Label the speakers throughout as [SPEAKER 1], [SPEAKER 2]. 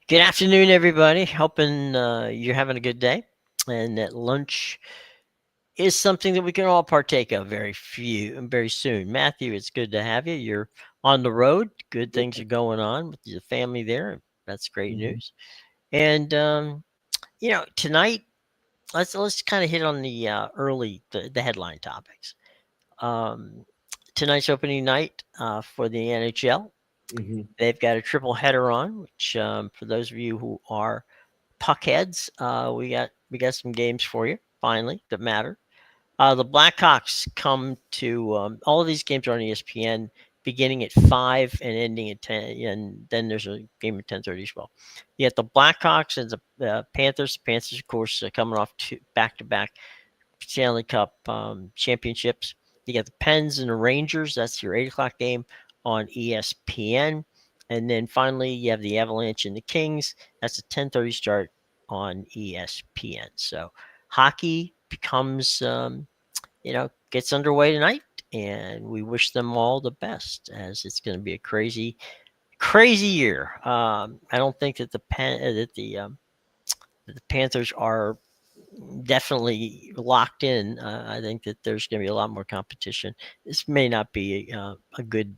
[SPEAKER 1] Good afternoon, everybody. Hoping you're having a good day, and that lunch is something that we can all partake of very soon. Matthew, it's good to have you. You're on the road. Good things are going on with your family there. That's great
[SPEAKER 2] Mhm.
[SPEAKER 1] news. And tonight let's kind of hit on the the headline topics. Um, Tonight's opening night for the NHL.
[SPEAKER 2] Mhm.
[SPEAKER 1] They've got a triple header on, which for those of you who are puckheads, we got some games for you finally that matter. The Blackhawks come to all of these games are on ESPN, beginning at 5 and ending at 10, and then there's a game at 10:30 as well. You got the Blackhawks and the Panthers. The Panthers, of course, coming off two back-to-back Stanley Cup championships. You got the Pens and the Rangers. That's your 8 o'clock game on ESPN. And then finally, you have the Avalanche and the Kings. That's a 10:30 start on ESPN. So hockey becomes, gets underway tonight. And we wish them all the best, as it's going to be a crazy, crazy year. I don't think that the Panthers are definitely locked in. I think that there's going to be a lot more competition. This may not be a good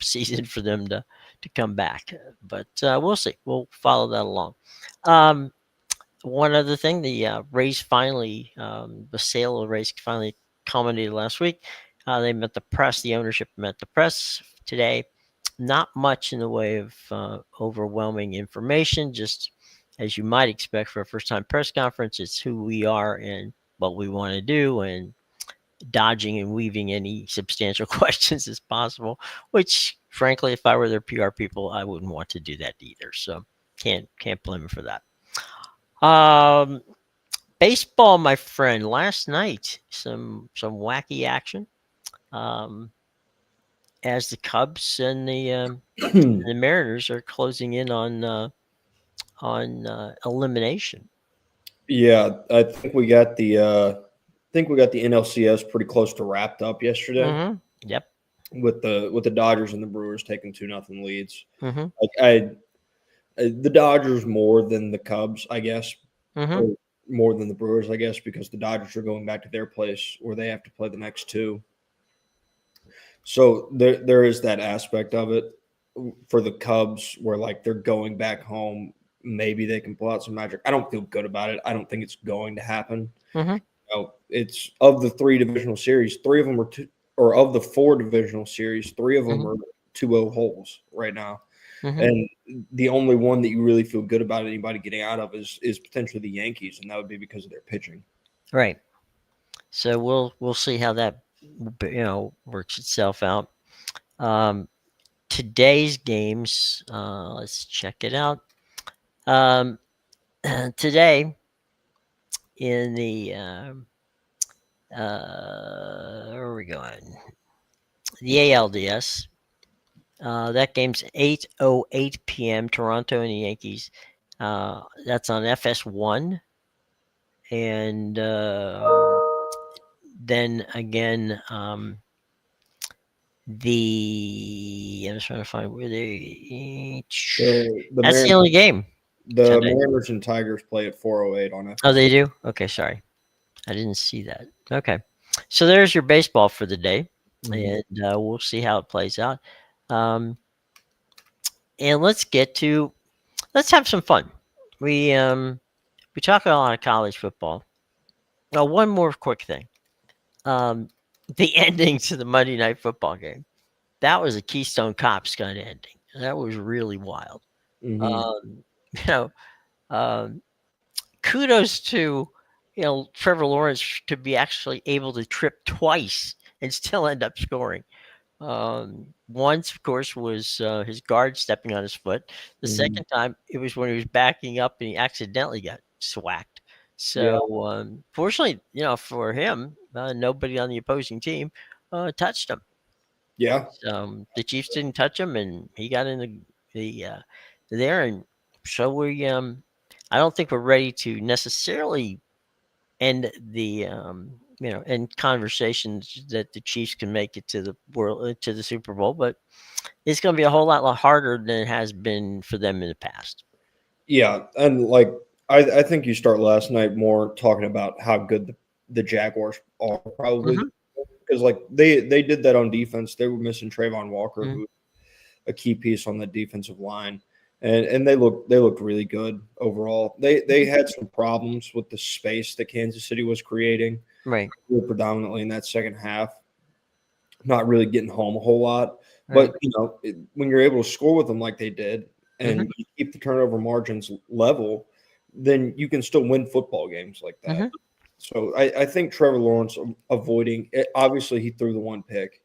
[SPEAKER 1] season for them to come back, but we'll see. We'll follow that along. Um, One other thing, the race finally, the sale of the race finally culminated last week. They met the press. The ownership met the press today. Not much in the way of overwhelming information, just as you might expect for a first time press conference. It's who we are and what we want to do, and dodging and weaving any substantial questions as possible, which frankly, if I were their PR people, I wouldn't want to do that either. So can't blame them for that. Um, Baseball, my friend. Last night, some wacky action. Um, as the Cubs and the Mariners are closing in on elimination.
[SPEAKER 2] Yeah, I think we got the NLCS pretty close to wrapped up yesterday
[SPEAKER 1] Yep.
[SPEAKER 2] with the Dodgers and the Brewers taking 2-0 leads.
[SPEAKER 1] hmm
[SPEAKER 2] Like the Dodgers more than the Cubs, I guess,
[SPEAKER 1] hmm
[SPEAKER 2] or more than the Brewers, I guess, because the Dodgers are going back to their place where they have to play the next two. So there is that aspect of it for the Cubs where like they're going back home. Maybe they can pull out some magic. I don't feel good about it. I don't think it's going to happen.
[SPEAKER 1] hmm
[SPEAKER 2] It's of the three divisional series, three of them are two, or of the four divisional series, three of them
[SPEAKER 1] hmm
[SPEAKER 2] are 2-0 holes right now.
[SPEAKER 1] hmm
[SPEAKER 2] And the only one that you really feel good about anybody getting out of is potentially the Yankees, and that would be because of their pitching.
[SPEAKER 1] Right. So we'll see how that works itself out. Um, Today's games. Let's check it out. Um, Today in the where are we going? The ALDS. That game's 8:08 p.m. Toronto and the Yankees. That's on FS1, and then again, I'm just trying to find where they.
[SPEAKER 2] The
[SPEAKER 1] That's the
[SPEAKER 2] Mariners,
[SPEAKER 1] only game
[SPEAKER 2] the
[SPEAKER 1] today.
[SPEAKER 2] Mariners and Tigers play at 4:08 on
[SPEAKER 1] Oh,
[SPEAKER 2] FS.
[SPEAKER 1] they do. Okay, sorry, I didn't see that. Okay, so there's your baseball for the day,
[SPEAKER 2] Mhm.
[SPEAKER 1] and we'll see how it plays out. Um, and let's have some fun. We um we talk a lot of college football. Now, one more quick thing. Um, the ending to the Monday Night Football game. That was a Keystone Cops kind of ending. That was really wild.
[SPEAKER 2] Mhm.
[SPEAKER 1] Um, you know, um, kudos to Trevor Lawrence to be actually able to trip twice and still end up scoring. Once, of course, was his guard stepping on his foot. The
[SPEAKER 2] Mhm.
[SPEAKER 1] second time, it was when he was backing up and he accidentally got swacked.
[SPEAKER 2] Yeah.
[SPEAKER 1] So, fortunately, for him, nobody on the opposing team touched him.
[SPEAKER 2] Yeah.
[SPEAKER 1] The Chiefs didn't touch him, and he got in there. And so I don't think we're ready to necessarily end the end conversations that the Chiefs can make it to the Super Bowl, but it's going to be a whole lot harder than it has been for them in the past.
[SPEAKER 2] Yeah, and like I think you start last night more talking about how good the Jaguars are probably
[SPEAKER 1] Hmm.
[SPEAKER 2] because like they did that on defense. They were missing Trayvon Walker,
[SPEAKER 1] Hmm.
[SPEAKER 2] who a key piece on the defensive line, and they looked really good overall. They had some problems with the space that Kansas City was creating,
[SPEAKER 1] Right.
[SPEAKER 2] predominantly in that second half, not really getting home a whole lot.
[SPEAKER 1] Right.
[SPEAKER 2] But when you're able to score with them like they did,
[SPEAKER 1] Hmm.
[SPEAKER 2] and you keep the turnover margins level, then you can still win football games like that.
[SPEAKER 1] Hmm.
[SPEAKER 2] So I think Trevor Lawrence avoiding it, obviously he threw the one pick,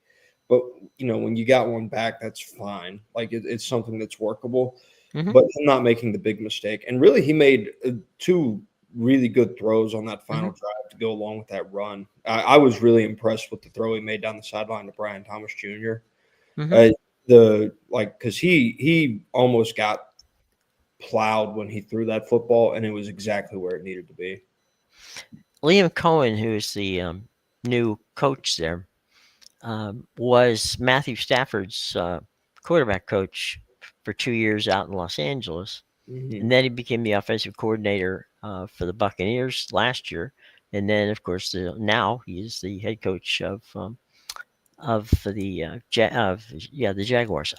[SPEAKER 2] but when you got one back, that's fine. Like it's something that's workable.
[SPEAKER 1] Hmm.
[SPEAKER 2] But him not making the big mistake, and really he made two really good throws on that
[SPEAKER 1] Hmm.
[SPEAKER 2] final drive to go along with that run. I was really impressed with the throw he made down the sideline to Brian Thomas Jr.
[SPEAKER 1] Hmm.
[SPEAKER 2] Uh, because he almost got plowed when he threw that football, and it was exactly where it needed to be.
[SPEAKER 1] Liam Cohen, who is the new coach there, was Matthew Stafford's quarterback coach for 2 years out in Los Angeles,
[SPEAKER 2] Mm-hmm.
[SPEAKER 1] and then he became the offensive coordinator for the Buccaneers last year, and then of course now he is the head coach of the the Jaguars.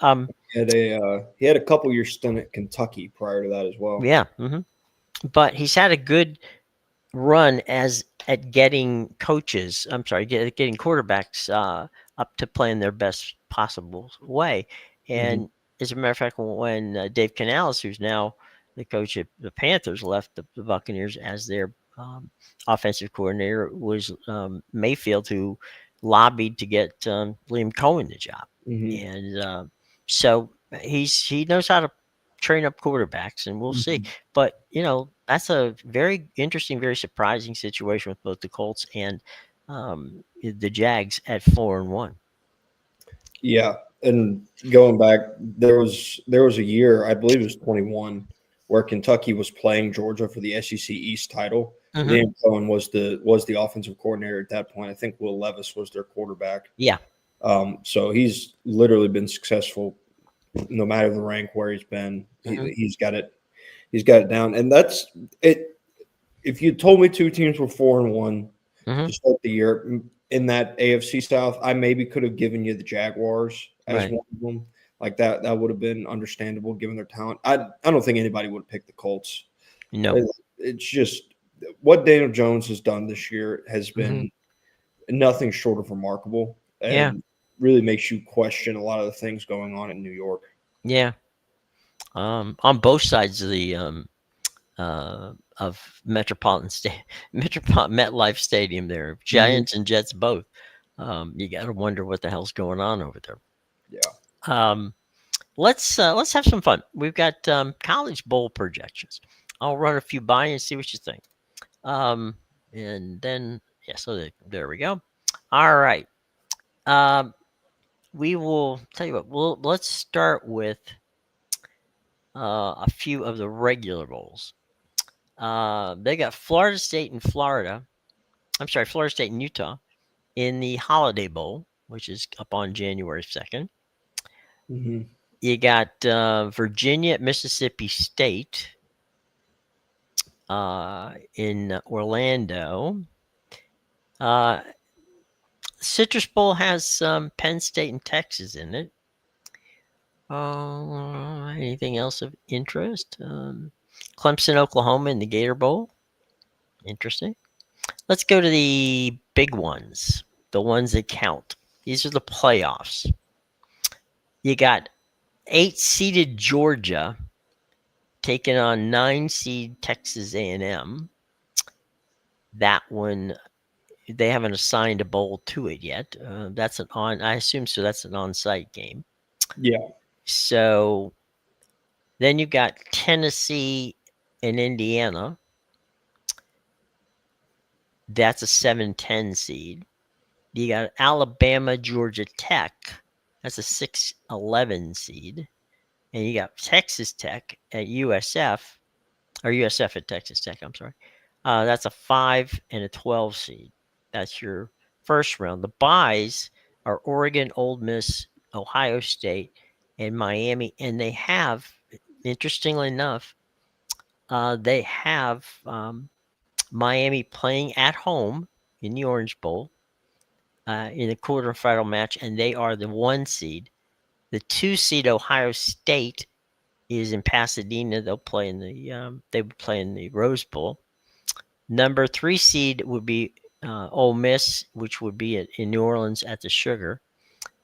[SPEAKER 2] He had a couple year stint at Kentucky prior to that as well.
[SPEAKER 1] Yeah, but he's had a good run as at getting coaches. I'm sorry, getting quarterbacks up to playing their best possible way.
[SPEAKER 2] Mm-hmm.
[SPEAKER 1] And as a matter of fact, when Dave Canales, who's now the coach of the Panthers, left the Buccaneers as their offensive coordinator, it was Mayfield who lobbied to get Liam Cohen the job,
[SPEAKER 2] Mm-hmm.
[SPEAKER 1] and so he knows how to train up quarterbacks, and we'll see.
[SPEAKER 2] Mm-hmm.
[SPEAKER 1] But that's a very interesting, very surprising situation with both the Colts and the Jags at 4-1.
[SPEAKER 2] Yeah, and going back, there was a year, I believe it was 21, where Kentucky was playing Georgia for the SEC East title.
[SPEAKER 1] Hmm.
[SPEAKER 2] Liam Cohen was the offensive coordinator at that point. I think Will Levis was their quarterback.
[SPEAKER 1] Yeah.
[SPEAKER 2] So he's literally been successful no matter the rank where he's been.
[SPEAKER 1] Hmm.
[SPEAKER 2] He's got it. He's got it down, and that's it. If you told me two teams were 4-1
[SPEAKER 1] Hmm.
[SPEAKER 2] to start the year in that AFC South, I maybe could have given you the Jaguars as
[SPEAKER 1] Right.
[SPEAKER 2] one of them. Like that would have been understandable given their talent. I don't think anybody would pick the Colts.
[SPEAKER 1] No.
[SPEAKER 2] It's just what Daniel Jones has done this year has
[SPEAKER 1] Hmm.
[SPEAKER 2] been nothing short of remarkable,
[SPEAKER 1] Yeah.
[SPEAKER 2] and really makes you question a lot of the things going on in New York.
[SPEAKER 1] Yeah. On both sides of the of Metropolitan MetLife Stadium, there,
[SPEAKER 2] Mhm.
[SPEAKER 1] Giants and Jets both. You got to wonder what the hell's going on over there.
[SPEAKER 2] Yeah.
[SPEAKER 1] Um, let's have some fun. We've got college bowl projections. I'll run a few by and see what you think. Um, and then yeah, so there we go. All right. Um, we will tell you what. Let's start with a few of the regular bowls. They got Florida State and Florida. I'm sorry, Florida State and Utah in the Holiday Bowl, which is up on January 2nd.
[SPEAKER 2] Hmm.
[SPEAKER 1] You got Virginia at Mississippi State in Orlando. Uh, Citrus Bowl has Penn State and Texas in it. Anything else of interest? Clemson, Oklahoma in the Gator Bowl. Interesting. Let's go to the big ones, the ones that count. These are the playoffs. You got 8-seeded Georgia taking on 9-seed Texas A&M. That one, they haven't assigned a bowl to it yet. That's an on. I assume so. That's an on-site game.
[SPEAKER 2] Yeah.
[SPEAKER 1] So then you've got Tennessee and Indiana. That's a 7-10 seed. You got Alabama, Georgia Tech. That's a 6-11 seed. And you got Texas Tech at USF, or USF at Texas Tech, I'm sorry. That's a 5 and a 12 seed. That's your first round. The buys are Oregon, Ole Miss, Ohio State, and Miami. And they have, interestingly enough, They have Miami playing at home in the Orange Bowl in the quarterfinal match, and they are the 1 seed. The 2 seed Ohio State is in Pasadena. They would play in the Rose Bowl. Number 3 seed would be Ole Miss, which would be in New Orleans at the Sugar,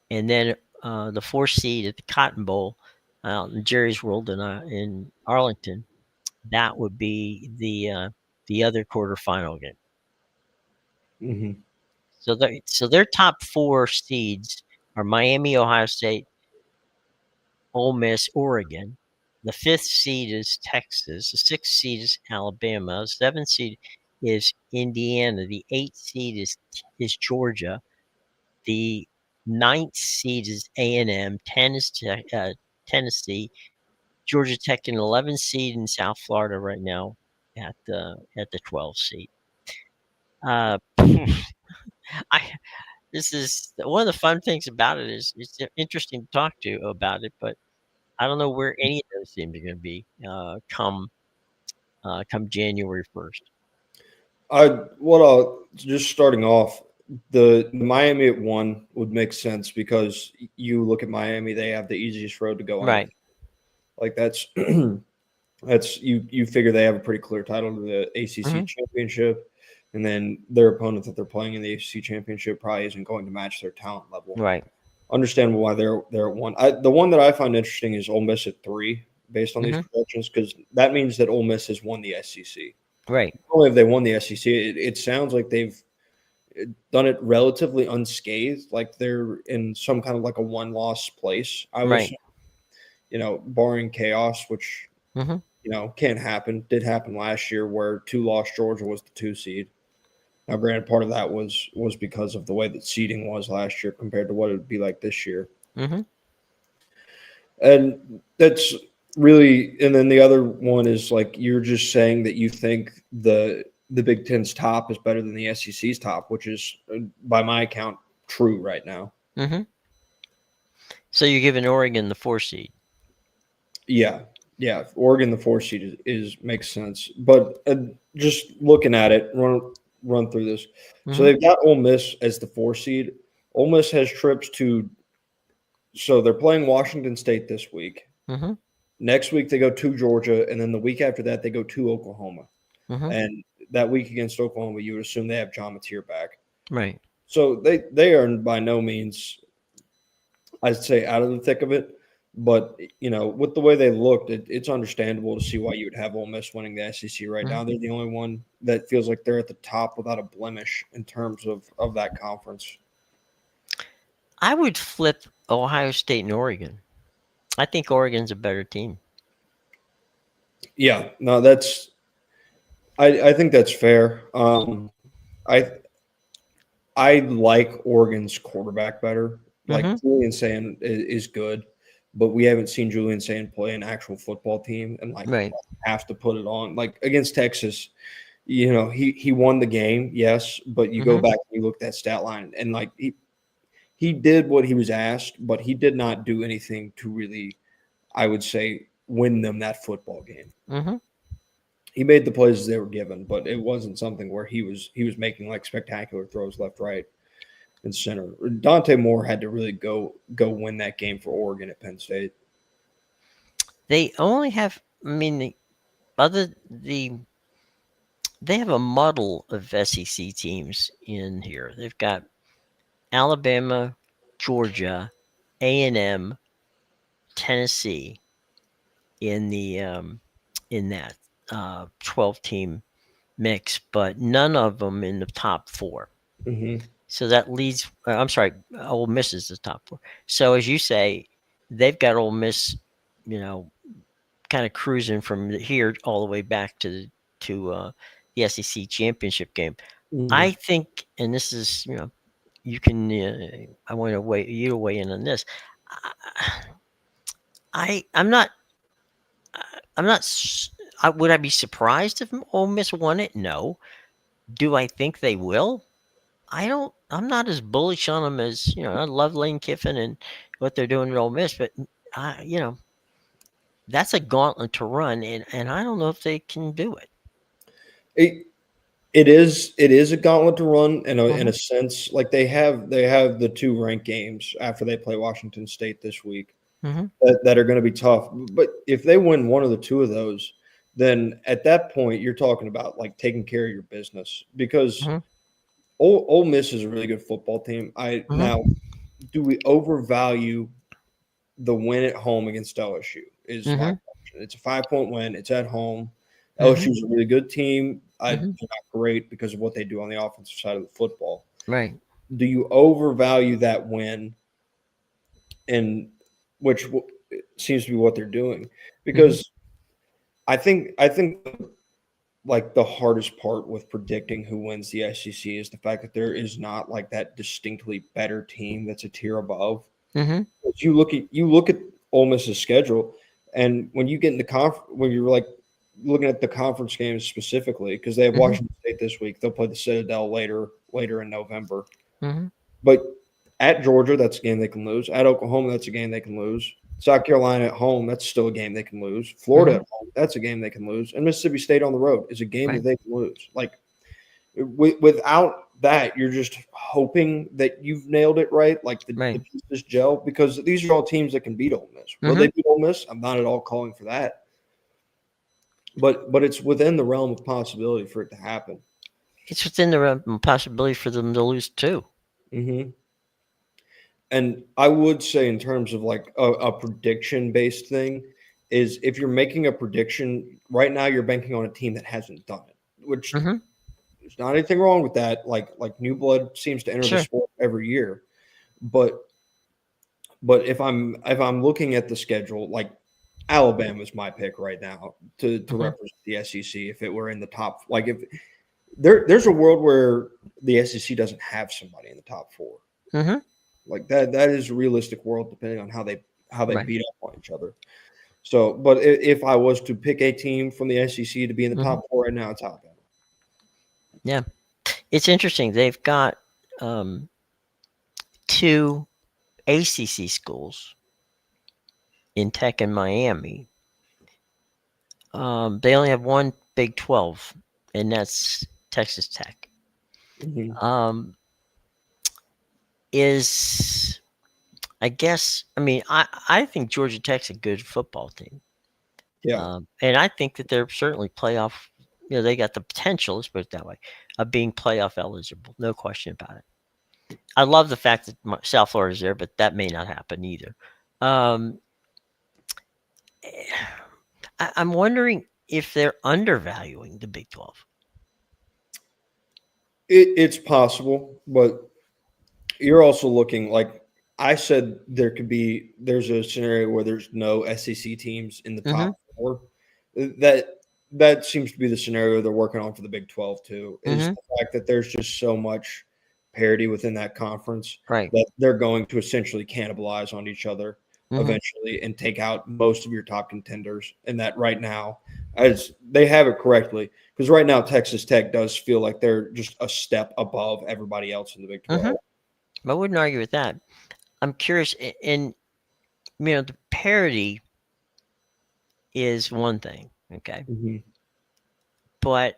[SPEAKER 1] and then the 4 seed at the Cotton Bowl out in Jerry's World in Arlington. That would be the other quarterfinal game.
[SPEAKER 2] Hmm.
[SPEAKER 1] So their top 4 seeds are Miami, Ohio State, Ole Miss, Oregon. The 5th seed is Texas. The 6th seed is Alabama. The 7th seed is Indiana. The 8th seed is Georgia. The 9th seed is A&M. 10 is Tennessee. Georgia Tech an 11th seed in South Florida right now at the 12th seed. I This is one of the fun things about it is it's interesting to talk to about it, but I don't know where any of those teams are going to be come January 1st.
[SPEAKER 2] Just starting off, the Miami at 1 would make sense because you look at Miami, they have the easiest road to go
[SPEAKER 1] Right.
[SPEAKER 2] undefeated. Like that's that's you figure they have a pretty clear title to the ACC
[SPEAKER 1] Hmm.
[SPEAKER 2] championship, and then their opponent that they're playing in the ACC championship probably isn't going to match their talent level.
[SPEAKER 1] Right.
[SPEAKER 2] Understandable why they're at 1. The one that I find interesting is Ole Miss at 3 based on these
[SPEAKER 1] Hmm.
[SPEAKER 2] projections because that means that Ole Miss has won the SEC.
[SPEAKER 1] Right.
[SPEAKER 2] Not only have they won the SEC, it sounds like they've done it relatively unscathed, like they're in some kind of like a one-loss place. I was,
[SPEAKER 1] Right.
[SPEAKER 2] barring chaos, which
[SPEAKER 1] Hmm.
[SPEAKER 2] can't happen. Did happen last year where 2 lost Georgia was the 2 seed. Now, granted, part of that was because of the way that seeding was last year compared to what it would be like this year,
[SPEAKER 1] Hmm.
[SPEAKER 2] and that's really. And then the other one is like you're just saying that you think the Big Ten's top is better than the SEC's top, which is, by my account, true right now.
[SPEAKER 1] Hmm. So you're giving Oregon the 4 seed.
[SPEAKER 2] Yeah, yeah. Oregon, the 4 seed is makes sense, but just looking at it, run through this. So
[SPEAKER 1] Hmm.
[SPEAKER 2] they've got Ole Miss as the 4 seed. Ole Miss has trips to. So they're playing Washington State this week.
[SPEAKER 1] Hmm.
[SPEAKER 2] Next week they go to Georgia, and then the week after that they go to Oklahoma.
[SPEAKER 1] Hmm.
[SPEAKER 2] And that week against Oklahoma, you would assume they have John Mateer back.
[SPEAKER 1] Right.
[SPEAKER 2] So they are by no means, I'd say, out of the thick of it. But with the way they looked, it's understandable to see why you would have Ole Miss winning the SEC right
[SPEAKER 1] Hmm.
[SPEAKER 2] now. They're the only one that feels like they're at the top without a blemish in terms of that conference.
[SPEAKER 1] I would flip Ohio State and Oregon. I think Oregon's a better team.
[SPEAKER 2] Yeah, no, I think that's fair. I I like Oregon's quarterback better. Like
[SPEAKER 1] Hmm.
[SPEAKER 2] Julian Sand is good, but we haven't seen Julian Sand play an actual football team and like
[SPEAKER 1] Right.
[SPEAKER 2] have to put it on. Like against Texas, he won the game, yes, but you go
[SPEAKER 1] Hmm.
[SPEAKER 2] back and you look at that stat line and like he did what he was asked, but he did not do anything to really, I would say, win them that football game.
[SPEAKER 1] Hmm.
[SPEAKER 2] He made the plays they were given, but it wasn't something where he was making like spectacular throws left, right, and center. Dante Moore had to really go win that game for Oregon at Penn State.
[SPEAKER 1] They only have. I mean, they have a muddle of SEC teams in here. They've got Alabama, Georgia, A&M, Tennessee in that 12-team mix, but none of them in the top 4.
[SPEAKER 2] Mm-hmm.
[SPEAKER 1] So that leads. I'm sorry, Ole Miss is the top 4. So as you say, they've got Ole Miss, you know, kind of cruising from here all the way back to the SEC championship game. I
[SPEAKER 2] Mm-hmm.
[SPEAKER 1] think, and this is, you can. I want you to weigh in on this. I'm not. I'm not. Would I be surprised if Ole Miss won it? No. Do I think they will? I don't. I'm not as bullish on them as I love Lane Kiffin and what they're doing at Ole Miss, but I, that's a gauntlet to run, and I don't know if they can do it.
[SPEAKER 2] It, it is a gauntlet to run in
[SPEAKER 1] Mm-hmm.
[SPEAKER 2] a sense. Like they have the two ranked games after they play Washington State this week
[SPEAKER 1] Mm-hmm.
[SPEAKER 2] that are going to be tough. But if they win one of the two of those, then at that point you're talking about like taking care of your business because
[SPEAKER 1] Mm-hmm.
[SPEAKER 2] Ole Miss is a really good football team. I
[SPEAKER 1] Mm-hmm.
[SPEAKER 2] now do we overvalue the win at home against LSU? Is my
[SPEAKER 1] Mm-hmm.
[SPEAKER 2] question. It's a 5-point win. It's at home.
[SPEAKER 1] Mm-hmm.
[SPEAKER 2] LSU is a really good team. They're
[SPEAKER 1] Mm-hmm.
[SPEAKER 2] not great because of what they do on the offensive side of the football.
[SPEAKER 1] Right.
[SPEAKER 2] Do you overvalue that win, and which seems to be what they're doing?
[SPEAKER 1] Mm-hmm.
[SPEAKER 2] Because I think like the hardest part with predicting who wins the SEC is the fact that there is not like that distinctly better team that's a tier above.
[SPEAKER 1] Mm-hmm.
[SPEAKER 2] You look at Ole Miss's schedule, and when you get in when you're like looking at the conference games specifically, because they have
[SPEAKER 1] Mm-hmm.
[SPEAKER 2] Washington State this week, they'll play the Citadel later in November.
[SPEAKER 1] Mm-hmm.
[SPEAKER 2] But at Georgia, that's a game they can lose. At Oklahoma, that's a game they can lose. South Carolina at home, that's still a game they can lose. Florida
[SPEAKER 1] Mm-hmm.
[SPEAKER 2] at home, that's a game they can lose. And Mississippi State on the road is a game that
[SPEAKER 1] Right.
[SPEAKER 2] they can lose. Like without that, you're just hoping that you've nailed it right, like the
[SPEAKER 1] Right.
[SPEAKER 2] pieces gel, because these are all teams that can beat Ole Miss. Will
[SPEAKER 1] Mm-hmm.
[SPEAKER 2] they beat Ole Miss? I'm not at all calling for that, but it's within the realm of possibility for it to happen.
[SPEAKER 1] It's within the realm of possibility for them to lose too.
[SPEAKER 2] hmm And I would say, in terms of like a prediction based thing, is if you're making a prediction right now, you're banking on a team that hasn't done it, which
[SPEAKER 1] Mm-hmm.
[SPEAKER 2] there's not anything wrong with that. Like new blood seems to enter the
[SPEAKER 1] Sure.
[SPEAKER 2] sport every year, but if I'm looking at the schedule, like Alabama's my pick right now to
[SPEAKER 1] Mm-hmm.
[SPEAKER 2] represent the SEC. If it were in the top, like if there's a world where the SEC doesn't have somebody in the top four,
[SPEAKER 1] Mm-hmm.
[SPEAKER 2] like that is a realistic world depending on how they
[SPEAKER 1] Right.
[SPEAKER 2] beat up on each other. So, but if I was to pick a team from the SEC to be in the
[SPEAKER 1] Mm-hmm.
[SPEAKER 2] top four right now, it's Alabama.
[SPEAKER 1] Yeah. It's interesting. They've got two ACC schools in Tech and Miami. They only have one Big 12, and that's Texas Tech.
[SPEAKER 2] Mm-hmm.
[SPEAKER 1] Um, is I guess I mean I think Georgia Tech's a good football team,
[SPEAKER 2] Yeah,
[SPEAKER 1] and I think that they're certainly playoff. You know, they got the potential. Let's put it that way, of being playoff eligible. No question about it. I love the fact that South Florida's there, but that may not happen either. Um, I'm wondering if they're undervaluing the Big 12.
[SPEAKER 2] it's possible, but you're also looking like I said there's a scenario where there's no SEC teams in the
[SPEAKER 1] Mm-hmm.
[SPEAKER 2] top four. That seems to be the scenario they're working on for the Big 12 too. Is
[SPEAKER 1] Mm-hmm.
[SPEAKER 2] the fact that there's just so much parity within that conference
[SPEAKER 1] Right.
[SPEAKER 2] that they're going to essentially cannibalize on each other
[SPEAKER 1] Mm-hmm.
[SPEAKER 2] eventually and take out most of your top contenders. And that right now, as they have it correctly, because right now Texas Tech does feel like they're just a step above everybody else in the Big
[SPEAKER 1] Mm-hmm.
[SPEAKER 2] 12.
[SPEAKER 1] I wouldn't argue with that. I'm curious, and the parity is one thing, okay,
[SPEAKER 2] Mm-hmm.
[SPEAKER 1] but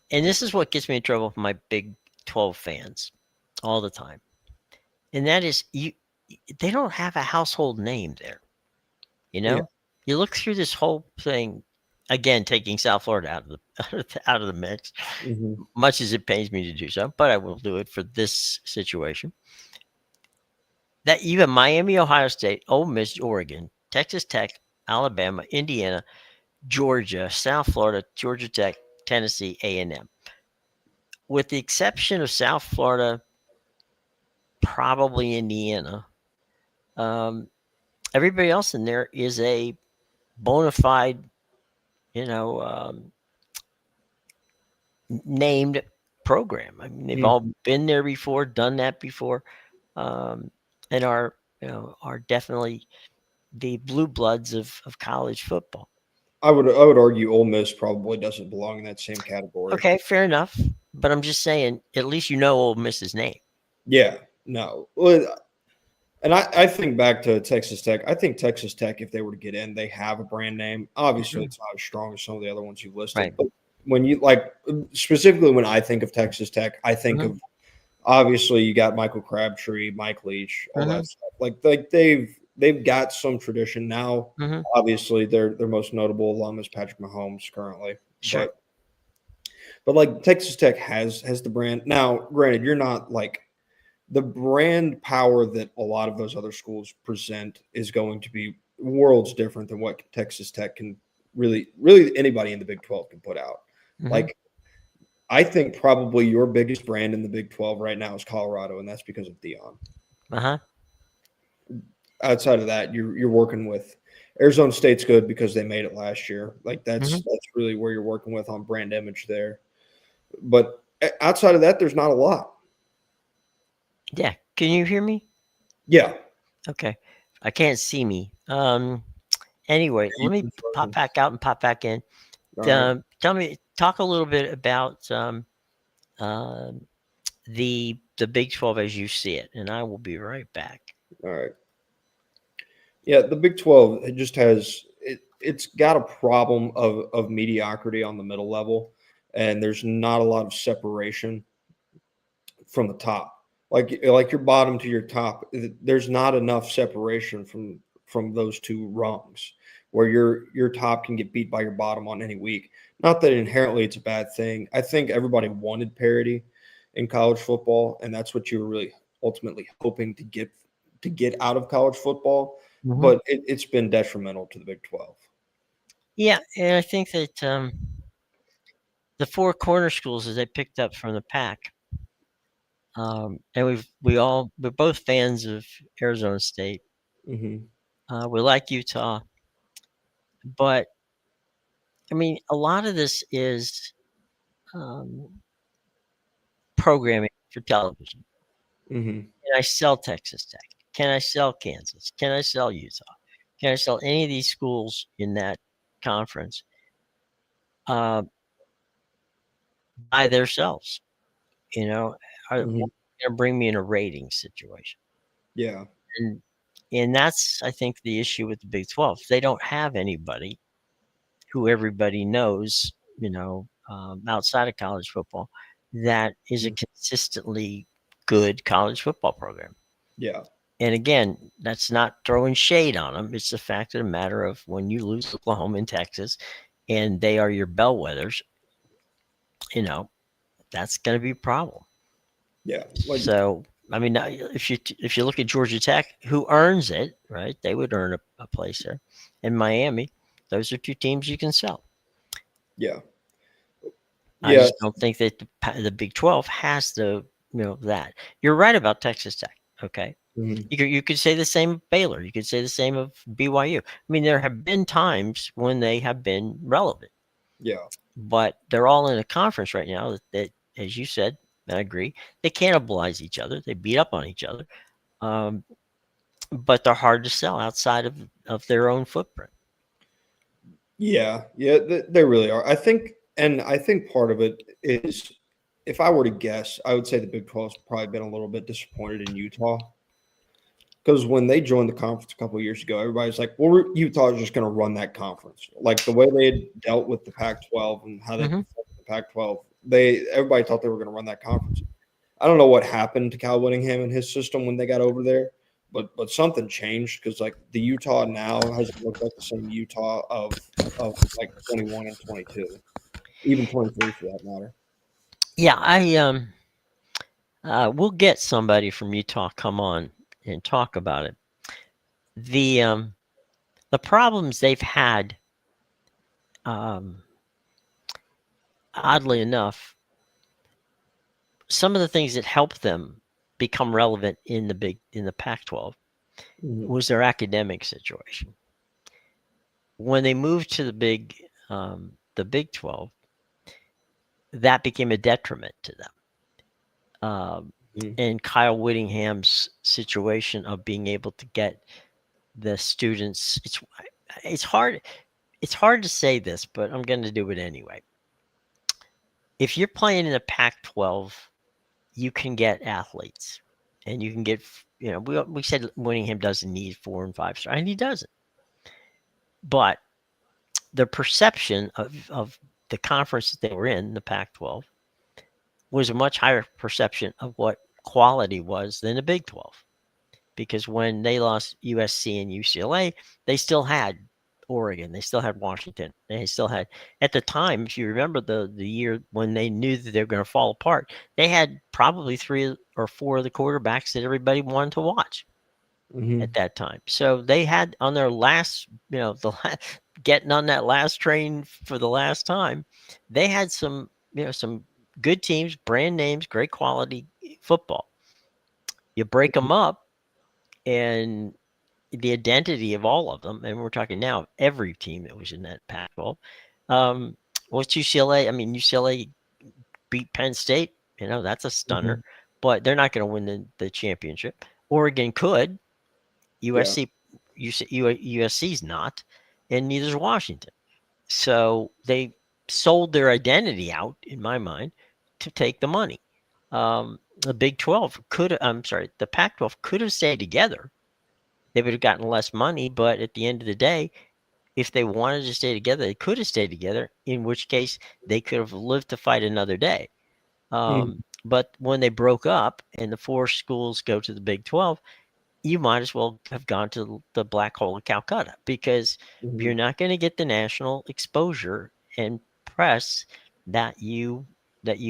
[SPEAKER 1] and this is what gets me in trouble with my Big 12 fans all the time, and that is they don't have a household name there. You
[SPEAKER 2] Yeah.
[SPEAKER 1] know, you look through this whole thing again, taking South Florida out of the out of the mix,
[SPEAKER 2] Mm-hmm.
[SPEAKER 1] much as it pains me to do so, but I will do it for this situation. That you have Miami, Ohio State, Ole Miss, Oregon, Texas Tech, Alabama, Indiana, Georgia, South Florida, Georgia Tech, Tennessee, A&M. With the exception of South Florida, probably Indiana, um, everybody else in there is a bona fide, you know, named program. I mean, they've all been there before, done that before, um, and are definitely the blue bloods of college football.
[SPEAKER 2] I would argue Ole Miss probably doesn't belong in that same category.
[SPEAKER 1] Okay, fair enough. But I'm just saying, at least you know Ole Miss's name.
[SPEAKER 2] Yeah, no. Well, And I think back to Texas Tech. I think Texas Tech, if they were to get in, they have a brand name. Obviously,
[SPEAKER 1] Mhm.
[SPEAKER 2] it's not as strong as some of the other ones you've listed.
[SPEAKER 1] Right.
[SPEAKER 2] But when you like specifically when I think of Texas Tech, I think
[SPEAKER 1] Mhm.
[SPEAKER 2] of obviously you got Michael Crabtree, Mike Leach, all that
[SPEAKER 1] Mhm.
[SPEAKER 2] stuff. Like they've got some tradition now.
[SPEAKER 1] Mhm.
[SPEAKER 2] Obviously, their most notable alum is Patrick Mahomes currently,
[SPEAKER 1] Sure.
[SPEAKER 2] but like Texas Tech has the brand. Now, granted, you're not like the brand power that a lot of those other schools present is going to be worlds different than what Texas Tech can really anybody in the Big 12 can put out.
[SPEAKER 1] Mhm.
[SPEAKER 2] Like I think probably your biggest brand in the Big 12 right now is Colorado, and that's because of Dion.
[SPEAKER 1] Uh-huh.
[SPEAKER 2] Outside of that, you're working with Arizona State's good because they made it last year. Like
[SPEAKER 1] Mhm.
[SPEAKER 2] that's really where you're working with on brand image there. But outside of that, there's not a lot.
[SPEAKER 1] Yeah. Can you hear me?
[SPEAKER 2] Yeah.
[SPEAKER 1] Okay. I can't see me. Anyway, let me pop back out and pop back in.
[SPEAKER 2] All right.
[SPEAKER 1] Talk a little bit about um, the Big 12 as you see it, and I will be right back.
[SPEAKER 2] All right. Yeah, the Big 12 it just has it's got a problem of mediocrity on the middle level, and there's not a lot of separation from the top. Like your bottom to your top, there's not enough separation from those two rungs where your top can get beat by your bottom on any week. Not that inherently it's a bad thing. I think everybody wanted parity in college football, and that's what you were really ultimately hoping to get out of college football.
[SPEAKER 1] Mhm.
[SPEAKER 2] But it's been detrimental to the Big 12.
[SPEAKER 1] Yeah, and I think that the four corner schools that they picked up from the pack, and we're both fans of Arizona State.
[SPEAKER 2] Hmm.
[SPEAKER 1] We like Utah, but I mean, a lot of this is um, programming for television.
[SPEAKER 2] Hmm.
[SPEAKER 1] Can I sell Texas Tech? Can I sell Kansas? Can I sell Utah? Can I sell any of these schools in that conference uh, by themselves? You know, are
[SPEAKER 2] Hmm.
[SPEAKER 1] going to bring me in a rating situation?
[SPEAKER 2] Yeah.
[SPEAKER 1] And and that's I think the issue with the Big 12. They don't have anybody who everybody knows, outside of college football, that is a
[SPEAKER 2] Mhm.
[SPEAKER 1] consistently good college football program.
[SPEAKER 2] Yeah.
[SPEAKER 1] And again, that's not throwing shade on them. It's the fact of the matter of when you lose Oklahoma and Texas, and they are your bellwethers, you know, that's going to be a problem.
[SPEAKER 2] Yeah. Like
[SPEAKER 1] So, I mean, now, if you look at Georgia Tech, who earns it, right? They would earn a place there, and Miami. Those are two teams you can sell.
[SPEAKER 2] yeah.
[SPEAKER 1] I
[SPEAKER 2] Yeah.
[SPEAKER 1] just don't think that the Big 12 has that. You're right about Texas Tech. Okay,
[SPEAKER 2] Mhm.
[SPEAKER 1] you could say the same of Baylor. You could say the same of BYU. I mean, there have been times when they have been relevant,
[SPEAKER 2] Yeah.
[SPEAKER 1] but they're all in a conference right now that as you said, and I agree, they cannibalize each other. They beat up on each other. Um, but they're hard to sell outside of their own footprint.
[SPEAKER 2] Yeah. Yeah. They really are. I think part of it is, if I were to guess, I would say the Big 12's probably been a little bit disappointed in Utah because when they joined the conference a couple of years ago, everybody's like, "Well, Utah is just going to run that conference." Like the way they had dealt with the Pac-12 and how they
[SPEAKER 1] Hmm.
[SPEAKER 2] performed in the Pac-12, everybody thought they were going to run that conference. I don't know what happened to Cal Whittingham and his system when they got over there, but something changed because like the Utah now hasn't looked like the same Utah of like 21 and 22, even 23 for that matter.
[SPEAKER 1] Yeah, I we'll get somebody from Utah come on and talk about it. The problems they've had, um, oddly enough, some of the things that helped them become relevant in the Pac-12
[SPEAKER 2] Mhm.
[SPEAKER 1] was their academic situation. When they moved to the Big 12, that became a detriment to them. Um,
[SPEAKER 2] Mhm.
[SPEAKER 1] and Kyle Whittingham's situation of being able to get the students, it's hard it's hard to say this, but I'm going to do it anyway. If you're playing in a Pac-12, you can get athletes, and you can get we said Winningham doesn't need 4 and 5 star, and he doesn't. But the perception of the conference that they were in, the Pac-12, was a much higher perception of what quality was than the Big 12. Because when they lost USC and UCLA, they still had Oregon, they still had Washington, they still had, at the time, if you remember the year when they knew that they were going to fall apart, they had probably 3 or 4 of the quarterbacks that everybody wanted to watch at that time. So they had on their last, getting on that last train for the last time, they had some good teams, brand names, great quality football. You break them up, and the identity of all of them, and we're talking now every team that was in that Pac-12. What's UCLA? I mean, UCLA beat Penn State. That's a stunner, but they're not going to win the championship. Oregon could. USC, USC's not, and neither is Washington. So they sold their identity out, in my mind, to take the money. The Big 12 the Pac-12 could have stayed together. They would have gotten less money, but at the end of the day, if they wanted to stay together, they could have stayed together, in which case they could have lived to fight another day. But when they broke up and the 4 schools go to the Big 12, you might as well have gone to the black hole of Calcutta, because you're not going to get the national exposure and press that you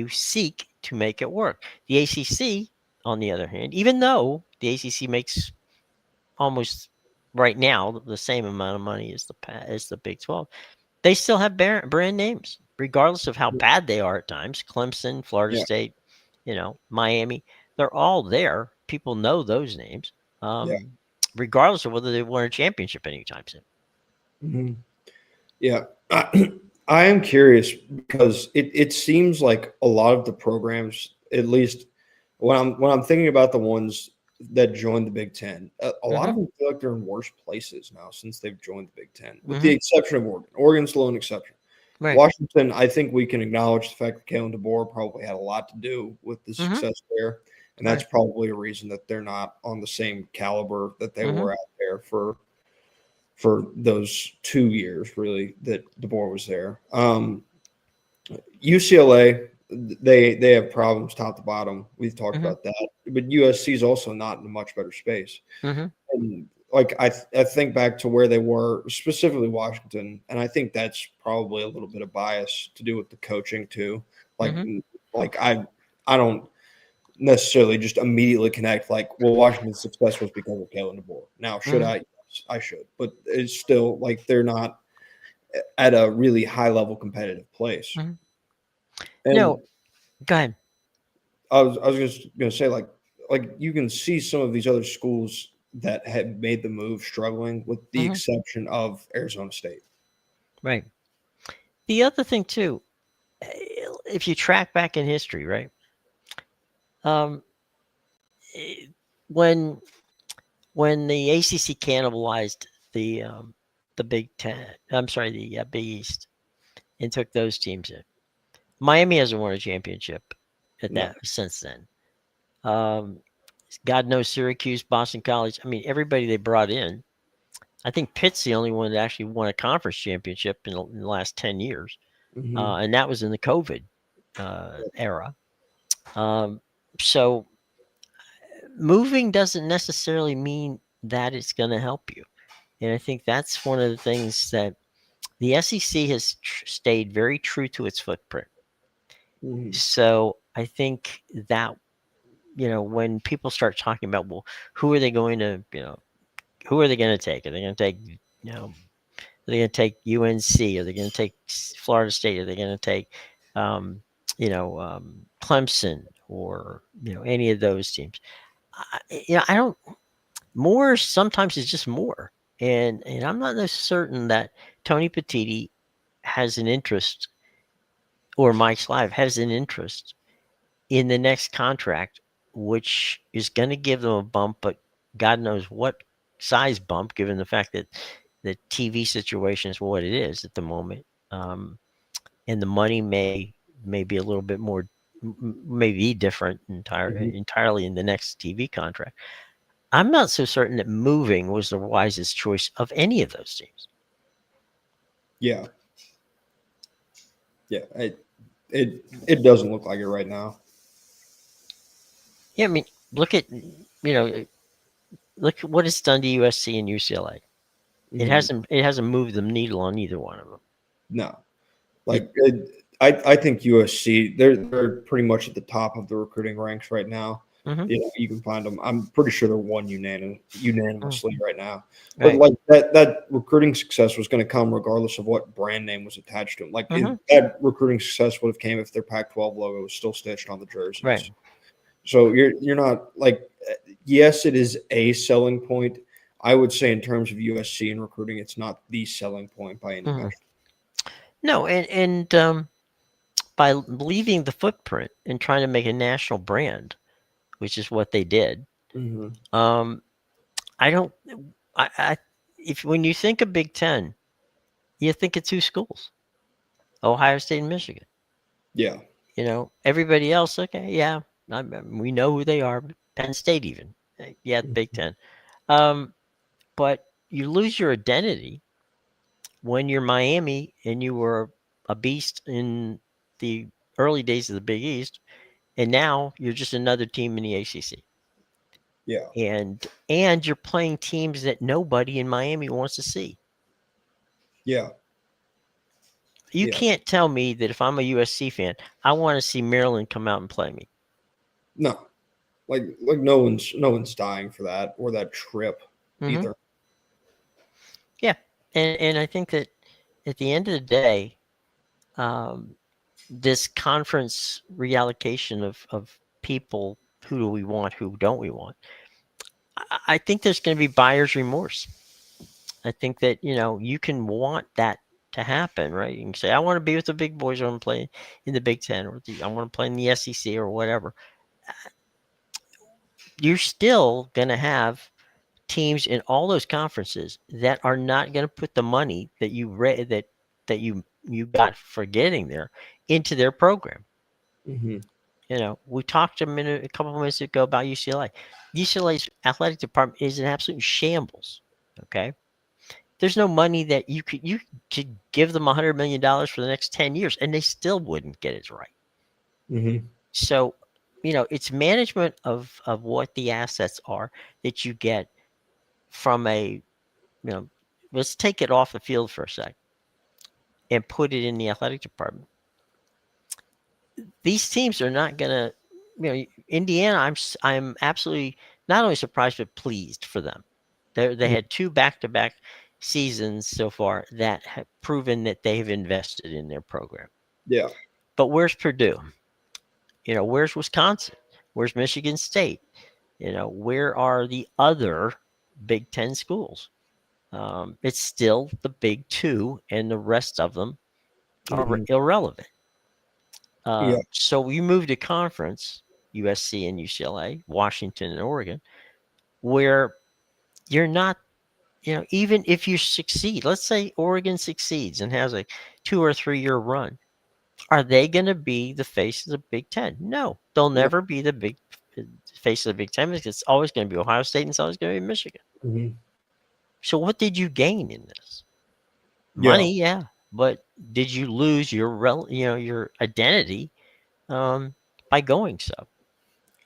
[SPEAKER 1] seek to make it work. The ACC, on the other hand, even though the ACC makes almost right now the same amount of money as the Big 12, they still have brand names, regardless of how bad they are at times. Clemson, Florida State, Miami, they're all there. People know those names, regardless of whether they won a championship anytime soon.
[SPEAKER 2] Yeah. I am curious because it seems like a lot of the programs, at least when I'm thinking about the ones that joined the Big Ten, a lot of them feel like they're in worse places now since they've joined the Big Ten, with the exception of Oregon. Oregon's the lone exception. Right. Washington, I think we can acknowledge the fact that Kalen DeBoer probably had a lot to do with the success there, and that's probably a reason that they're not on the same caliber that they were out there for those 2 years, really, that DeBoer was there. UCLA, they have problems top to bottom. We've talked about that, but USC is also not in a much better space. And I think back to where they were, specifically Washington, and I think that's probably a little bit of bias to do with the coaching too. I don't necessarily just immediately connect Washington's success was because of Kalen DeBoer. Now, should I? Yes, I should, but it's still they're not at a really high level competitive place.
[SPEAKER 1] No, go ahead.
[SPEAKER 2] I was just going to say you can see some of these other schools that had made the move struggling, with the exception of Arizona State. Right.
[SPEAKER 1] The other thing too, if you track back in history, right? When the ACC cannibalized the Big Ten, the Big East, and took those teams in, Miami hasn't won a championship since then. God knows Syracuse, Boston College. I mean, everybody they brought in. I think Pitt's the only one that actually won a conference championship in the last 10 years. And that was in the COVID era. So moving doesn't necessarily mean that it's going to help you. And I think that's one of the things that the SEC has stayed very true to its footprint. So I think that, when people start talking about, well, who are they going to take? Are they going to take, are they going to take UNC? Are they going to take Florida State? Are they going to take, Clemson, or, any of those teams? I don't, more sometimes is just more. And I'm not certain that Tony Petitti has an interest, or Mike Slive has an interest in the next contract, which is going to give them a bump, but God knows what size bump, given the fact that the TV situation is what it is at the moment. And the money may be a little bit more, maybe different entirely in the next TV contract. I'm not so certain that moving was the wisest choice of any of those teams.
[SPEAKER 2] Yeah, yeah. It doesn't look like it right now.
[SPEAKER 1] Yeah, I mean, look at look at what it's done to USC and UCLA.
[SPEAKER 2] Mhm.
[SPEAKER 1] It hasn't moved the needle on either one of them.
[SPEAKER 2] No,
[SPEAKER 1] It,
[SPEAKER 2] like I think USC they're pretty much at the top of the recruiting ranks right now.
[SPEAKER 1] mhm,
[SPEAKER 2] You know, you can find them. I'm pretty sure they're won
[SPEAKER 1] mm,
[SPEAKER 2] unanimously right now. But
[SPEAKER 1] right.
[SPEAKER 2] like that recruiting success was going to come regardless of what brand name was attached to them.
[SPEAKER 1] Mhm,
[SPEAKER 2] That recruiting success would have came if their Pac-12 logo was still stitched on the
[SPEAKER 1] right.
[SPEAKER 2] jerseys. So you're not like yes, it is a selling point. I would say in terms of USC and recruiting, it's not the selling point by any
[SPEAKER 1] Mhm.
[SPEAKER 2] measure.
[SPEAKER 1] No, and by leaving the footprint and trying to make a national brand, which is what they did.
[SPEAKER 2] Hmm.
[SPEAKER 1] Um, I don't. I if when you think of Big Ten, you think of two schools: Ohio State and Michigan.
[SPEAKER 2] Yeah.
[SPEAKER 1] Everybody else. Okay, yeah, we know who they are. Penn State, even. Yeah, Big Ten. Um, but you lose your identity when you're Miami and you were a beast in the early days of the Big East, and now you're just another team in the ACC.
[SPEAKER 2] Yeah.
[SPEAKER 1] And you're playing teams that nobody in Miami wants to see.
[SPEAKER 2] Yeah.
[SPEAKER 1] You
[SPEAKER 2] Yeah.
[SPEAKER 1] can't tell me that if I'm a USC fan, I want to see Maryland come out and play me.
[SPEAKER 2] No. Like no one's dying for that or that trip
[SPEAKER 1] Hmm.
[SPEAKER 2] either.
[SPEAKER 1] Yeah, and I think that at the end of the day, um, this conference reallocation of people, who do we want, who don't we want? I think there's going to be buyer's remorse. I think that you can want that to happen, right? You can say, I want to be with the big boys, or I want to play in the Big Ten, or I want to play in the SEC, or whatever. You're still going to have teams in all those conferences that are not going to put the money that you got for getting there into their program.
[SPEAKER 2] Hmm.
[SPEAKER 1] We talked a couple of minutes ago about UCLA. UCLA's athletic department is an absolute shambles. Okay, there's no money that you could give them $100 million for the next 10 years, and they still wouldn't get it right.
[SPEAKER 2] Hmm.
[SPEAKER 1] So, it's management of what the assets are that you get from you know, let's take it off the field for a sec and put it in the athletic department. These teams are not gonna, Indiana. I'm absolutely not only surprised but pleased for them. They had two back-to-back seasons so far that have proven that they have invested in their program.
[SPEAKER 2] Yeah.
[SPEAKER 1] But where's Purdue? Where's Wisconsin? Where's Michigan State? Where are the other Big Ten schools? It's still the big two, and the rest of them are
[SPEAKER 2] Hmm.
[SPEAKER 1] irrelevant.
[SPEAKER 2] Yeah.
[SPEAKER 1] So you move to conference, USC and UCLA, Washington and Oregon, where you're not, even if you succeed, let's say Oregon succeeds and has a 2 or 3 year run, are they going to be the face of the Big Ten? No, they'll
[SPEAKER 2] No.
[SPEAKER 1] never be the big face of the Big Ten, because it's always going to be Ohio State and it's always going to be Michigan.
[SPEAKER 2] Hmm.
[SPEAKER 1] So what did you gain in this?
[SPEAKER 2] Yeah.
[SPEAKER 1] Money, yeah, but did you lose your identity um, by going so?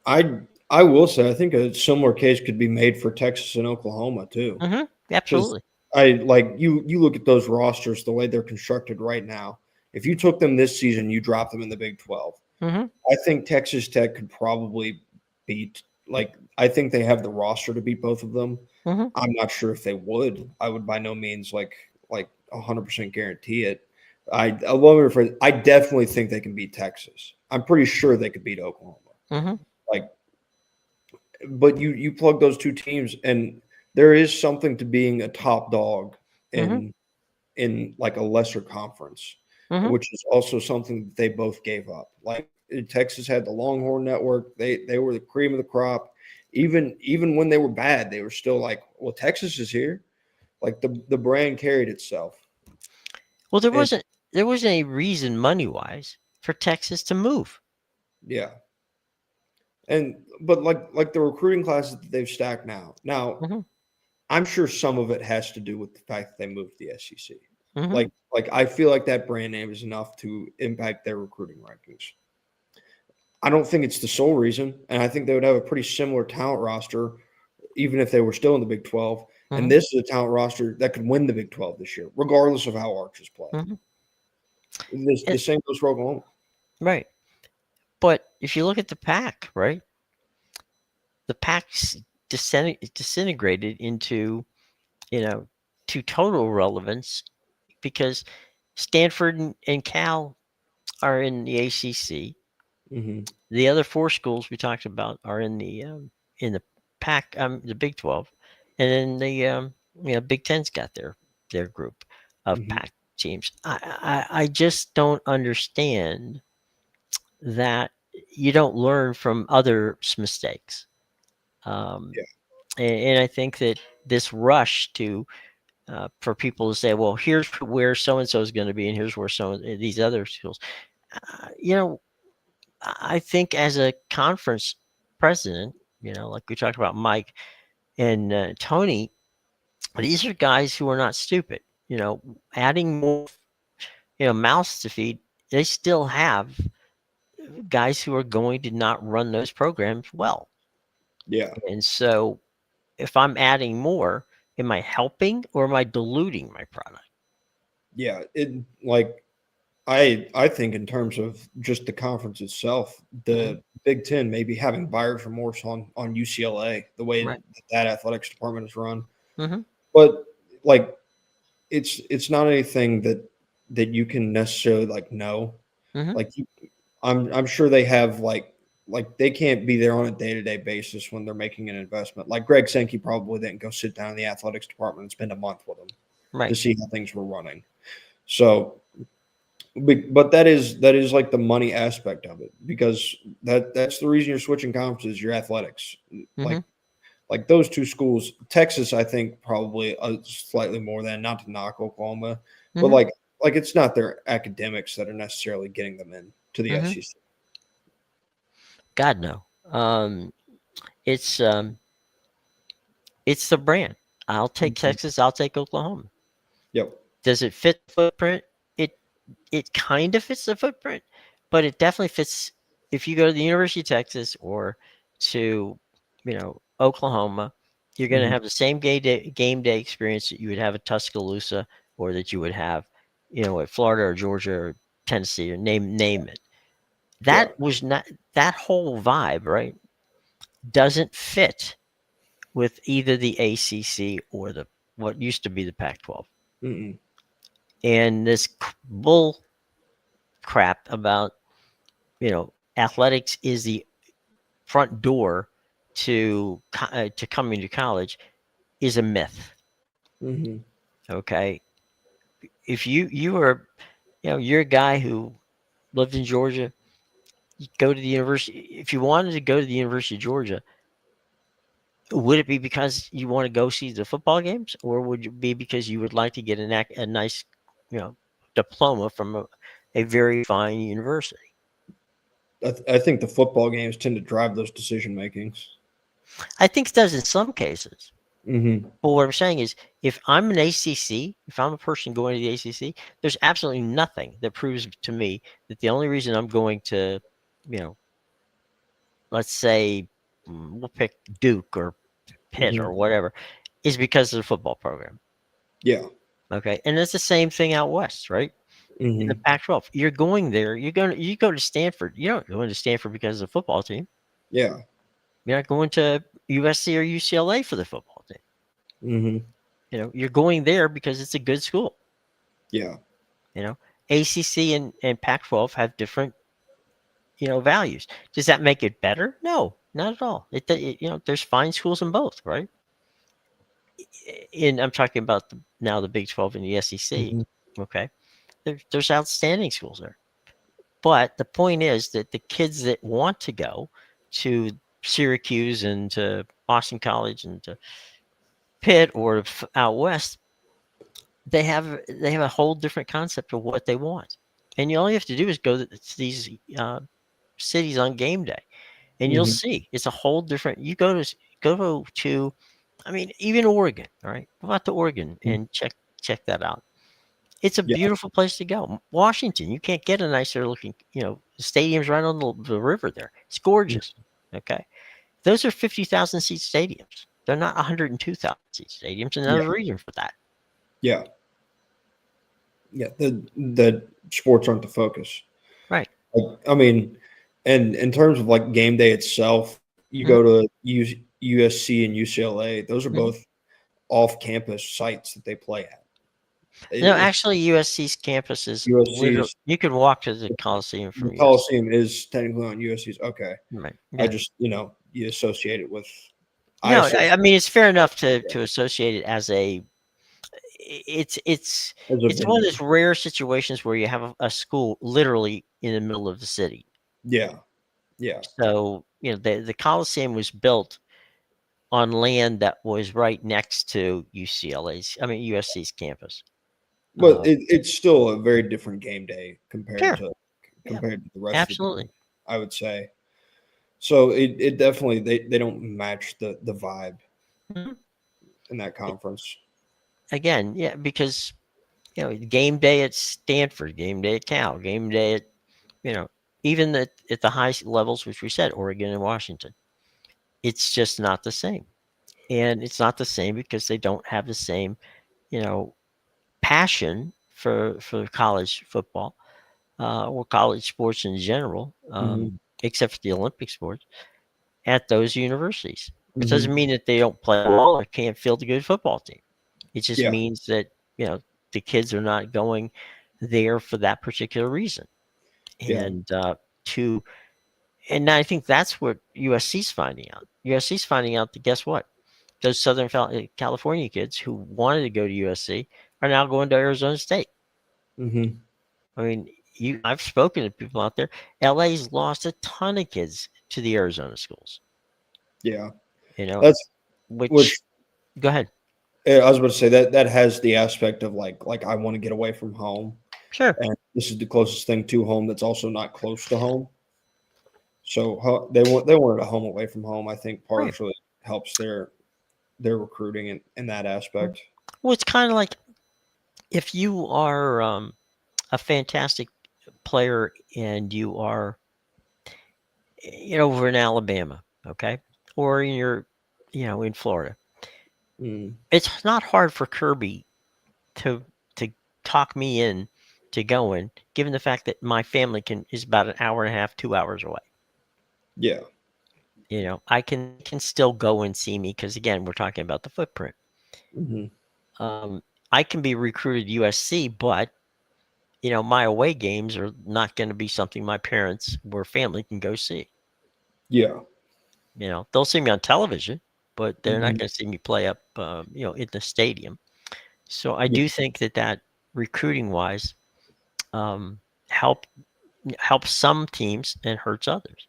[SPEAKER 2] I will say I think a similar case could be made for Texas and Oklahoma too.
[SPEAKER 1] Hmm.
[SPEAKER 2] Because
[SPEAKER 1] Absolutely.
[SPEAKER 2] I like you look at those rosters the way they're constructed right now. If you took them this season, you drop them in the Big 12.
[SPEAKER 1] Hmm.
[SPEAKER 2] I think Texas Tech could probably beat I think they have the roster to beat both of them.
[SPEAKER 1] Hmm.
[SPEAKER 2] I'm not sure if they would. I would by no means like 100% guarantee it. I love it for I definitely think they can beat Texas. I'm pretty sure they could beat Oklahoma.
[SPEAKER 1] Hmm.
[SPEAKER 2] Like but you plug those two teams and there is something to being a top dog
[SPEAKER 1] Hmm.
[SPEAKER 2] in like a lesser conference,
[SPEAKER 1] Hmm.
[SPEAKER 2] which is also something that they both gave up. Like Texas had the Longhorn Network; they were the cream of the crop. Even when they were bad, they were still like, well, Texas is here. Like the brand carried itself,
[SPEAKER 1] Well, there
[SPEAKER 2] and
[SPEAKER 1] wasn't there wasn't any reason money wise for Texas to move.
[SPEAKER 2] yeah, But like the recruiting classes that they've stacked now. Now,
[SPEAKER 1] Hmm.
[SPEAKER 2] I'm sure some of it has to do with the fact that they moved to the SEC.
[SPEAKER 1] Hmm.
[SPEAKER 2] Like I feel like that brand name is enough to impact their recruiting rankings. I don't think it's the sole reason, and I think they would have a pretty similar talent roster, even if they were still in the Big 12. And
[SPEAKER 1] Hmm.
[SPEAKER 2] this is a talent roster that could win the Big 12 this year, regardless of how Arches play.
[SPEAKER 1] Hmm.
[SPEAKER 2] The same goes for Oklahoma.
[SPEAKER 1] Right. But if you look at the pack, right, the pack's disintegrated into, to total relevance because Stanford and Cal are in the ACC.
[SPEAKER 2] Mm-hmm.
[SPEAKER 1] The other four schools we talked about are in the pack, the Big 12, and then the Big Ten's got their group of
[SPEAKER 2] Mm-hmm.
[SPEAKER 1] pack teams. I just don't understand that you don't learn from others' mistakes. Um,
[SPEAKER 2] Yeah.
[SPEAKER 1] and I think that this rush to for people to say, well, here's where so and so is going to be, and here's where these other schools. Uh, you know, I think as a conference president, like we talked about Mike and Tony, these are guys who are not stupid. Adding more, mouths to feed, they still have guys who are going to not run those programs well.
[SPEAKER 2] Yeah.
[SPEAKER 1] And so if I'm adding more, am I helping or am I diluting my product?
[SPEAKER 2] Yeah. I think in terms of just the conference itself,
[SPEAKER 1] Hmm.
[SPEAKER 2] the Big Ten maybe having buyer's remorse on UCLA, the way
[SPEAKER 1] Right.
[SPEAKER 2] that athletics department is run.
[SPEAKER 1] Hmm.
[SPEAKER 2] But like it's not anything that you can necessarily like know.
[SPEAKER 1] Hmm.
[SPEAKER 2] Like I'm sure they have like they can't be there on a day-to-day basis when they're making an investment. Like Greg Sankey probably didn't go sit down in the athletics department and spend a month with them to
[SPEAKER 1] Right.
[SPEAKER 2] see how things were running. So but that is like the money aspect of it because that's the reason you're switching conferences, your athletics.
[SPEAKER 1] Hmm.
[SPEAKER 2] Like those two schools, Texas, I think probably slightly more than, not to knock Oklahoma, but
[SPEAKER 1] Hmm.
[SPEAKER 2] like it's not their academics that are necessarily getting them in to the
[SPEAKER 1] Hmm.
[SPEAKER 2] SEC.
[SPEAKER 1] God no. It's um, it's the brand. I'll take
[SPEAKER 2] Mhm.
[SPEAKER 1] Texas. I'll take Oklahoma.
[SPEAKER 2] Yep.
[SPEAKER 1] Does it fit the footprint? It kind of fits the footprint, but it definitely fits. If you go to the University of Texas or to, Oklahoma, you're going to
[SPEAKER 2] Hmm.
[SPEAKER 1] have the same game day experience that you would have at Tuscaloosa or that you would have, at Florida or Georgia or Tennessee or name it.
[SPEAKER 2] Yeah.
[SPEAKER 1] That was not that whole vibe, right? Doesn't fit with either the ACC or the what used to be the Pac-12.
[SPEAKER 2] Mm-mm.
[SPEAKER 1] And this bull crap about athletics is the front door to coming to college is a myth.
[SPEAKER 2] Hmm.
[SPEAKER 1] Okay, if you are you're a guy who lived in Georgia, you go to the university. If you wanted to go to the University of Georgia, would it be because you want to go see the football games, or would it be because you would like to get a nice, you know, diploma from a very fine university?
[SPEAKER 2] I think the football games tend to drive those decision makings.
[SPEAKER 1] I think it does in some cases.
[SPEAKER 2] Hmm.
[SPEAKER 1] But what I'm saying is, if I'm an ACC, if I'm a person going to the ACC, there's absolutely nothing that proves to me that the only reason I'm going to, you know, let's say we'll pick Duke or Pitt
[SPEAKER 2] Hmm.
[SPEAKER 1] or whatever, is because of the football program.
[SPEAKER 2] Yeah.
[SPEAKER 1] Okay, and it's the same thing out west, right? In the
[SPEAKER 2] Hmm.
[SPEAKER 1] Pac-12, you're going there. You go to Stanford. You don't go into Stanford because of the football team.
[SPEAKER 2] Yeah.
[SPEAKER 1] You're not going to USC or UCLA for the football team.
[SPEAKER 2] Hmm.
[SPEAKER 1] You're going there because it's a good school.
[SPEAKER 2] Yeah.
[SPEAKER 1] You know, ACC and Pac-12 have different values. Does that make it better? No, not at all. There's fine schools in both, right? And I'm talking about now the Big 12 and the SEC.
[SPEAKER 2] Hmm.
[SPEAKER 1] Okay, there's outstanding schools there. But the point is that the kids that want to go to Syracuse and to Boston College and to Pitt or out west, they have a whole different concept of what they want, and all you have to do is go to these cities on game day. and you'll see it's a whole different. You go to, I mean, even Oregon. All right, go out to Oregon and check that out. It's a
[SPEAKER 2] Yeah.
[SPEAKER 1] beautiful place to go. Washington, you can't get a nicer looking, the stadium's right on the river there. It's gorgeous. Okay. Those are 50,000 seat stadiums. They're not 102,000 seat stadiums, and
[SPEAKER 2] Yeah.
[SPEAKER 1] there's a reason for that.
[SPEAKER 2] Yeah. Yeah. The sports aren't the focus.
[SPEAKER 1] Right.
[SPEAKER 2] I mean, and in terms of like game day itself, you
[SPEAKER 1] Mhm,
[SPEAKER 2] go to USC and UCLA. Those are
[SPEAKER 1] mhm.
[SPEAKER 2] both off-campus sites that they play at.
[SPEAKER 1] No,
[SPEAKER 2] It's
[SPEAKER 1] actually, USC's campus is literally,
[SPEAKER 2] USC's
[SPEAKER 1] you could walk to the Coliseum
[SPEAKER 2] the
[SPEAKER 1] from USC.
[SPEAKER 2] Coliseum is technically on USC's. Okay,
[SPEAKER 1] Right.
[SPEAKER 2] I
[SPEAKER 1] Yeah.
[SPEAKER 2] just you associate it with. I
[SPEAKER 1] No,
[SPEAKER 2] associate
[SPEAKER 1] I mean, it's fair enough
[SPEAKER 2] it
[SPEAKER 1] to associate it as it's
[SPEAKER 2] as a
[SPEAKER 1] it's one of
[SPEAKER 2] venue.
[SPEAKER 1] those rare situations where you have a school literally in the middle of the city.
[SPEAKER 2] Yeah, yeah.
[SPEAKER 1] So, the Coliseum was built on land that was right next to USC's campus.
[SPEAKER 2] But
[SPEAKER 1] Uh,
[SPEAKER 2] it's still a very different game day
[SPEAKER 1] sure. Yeah,
[SPEAKER 2] compared to the rest of the
[SPEAKER 1] absolutely.
[SPEAKER 2] game, I would say. So it definitely they don't match the vibe
[SPEAKER 1] Mhm.
[SPEAKER 2] in that conference.
[SPEAKER 1] Again, yeah, because, game day at Stanford, game day at Cal, game day at, you know, even at the high levels, which we said, Oregon and Washington, it's just not the same. And it's not the same because they don't have the same, you know, passion for college football, or college sports in general,
[SPEAKER 2] Hmm.
[SPEAKER 1] except for the Olympic sports at those universities. It
[SPEAKER 2] Hmm.
[SPEAKER 1] doesn't mean that they don't play well or can't field a good football team. It just
[SPEAKER 2] Yeah.
[SPEAKER 1] means that, the kids are not going there for that particular reason.
[SPEAKER 2] Yeah.
[SPEAKER 1] And to and I think that's what USC's finding out. USC's finding out that, guess what? Those California kids who wanted to go to USC are now going to Arizona State.
[SPEAKER 2] Hmm.
[SPEAKER 1] I mean, I've spoken to people out there. LA's lost a ton of kids to the Arizona schools.
[SPEAKER 2] Yeah.
[SPEAKER 1] You know,
[SPEAKER 2] That's
[SPEAKER 1] which
[SPEAKER 2] which
[SPEAKER 1] Go ahead.
[SPEAKER 2] I was about to say that has the aspect of like I want to get away from home,
[SPEAKER 1] Sure.
[SPEAKER 2] and this is the closest thing to home that's also not close to home. So they wanted a home away from home. I think
[SPEAKER 1] Right.
[SPEAKER 2] partially helps their recruiting in that aspect.
[SPEAKER 1] Well, it's kind of like if you are a fantastic player and you are, over in Alabama, okay, or in Florida.
[SPEAKER 2] Mm,
[SPEAKER 1] It's not hard for Kirby to to talk me in to going, given the fact that my family is about an hour and a half, 2 hours away.
[SPEAKER 2] yeah.
[SPEAKER 1] I can still go and see me because, again, we're talking about the footprint.
[SPEAKER 2] Hmm.
[SPEAKER 1] Um, I can be recruited USC, but my away games are not going to be something my parents or family can go see.
[SPEAKER 2] Yeah.
[SPEAKER 1] They'll see me on television, but they're not
[SPEAKER 2] Hmm.
[SPEAKER 1] going to see me play up, in the stadium. So I
[SPEAKER 2] Yeah.
[SPEAKER 1] do think that recruiting wise, um, help helps some teams and hurts others.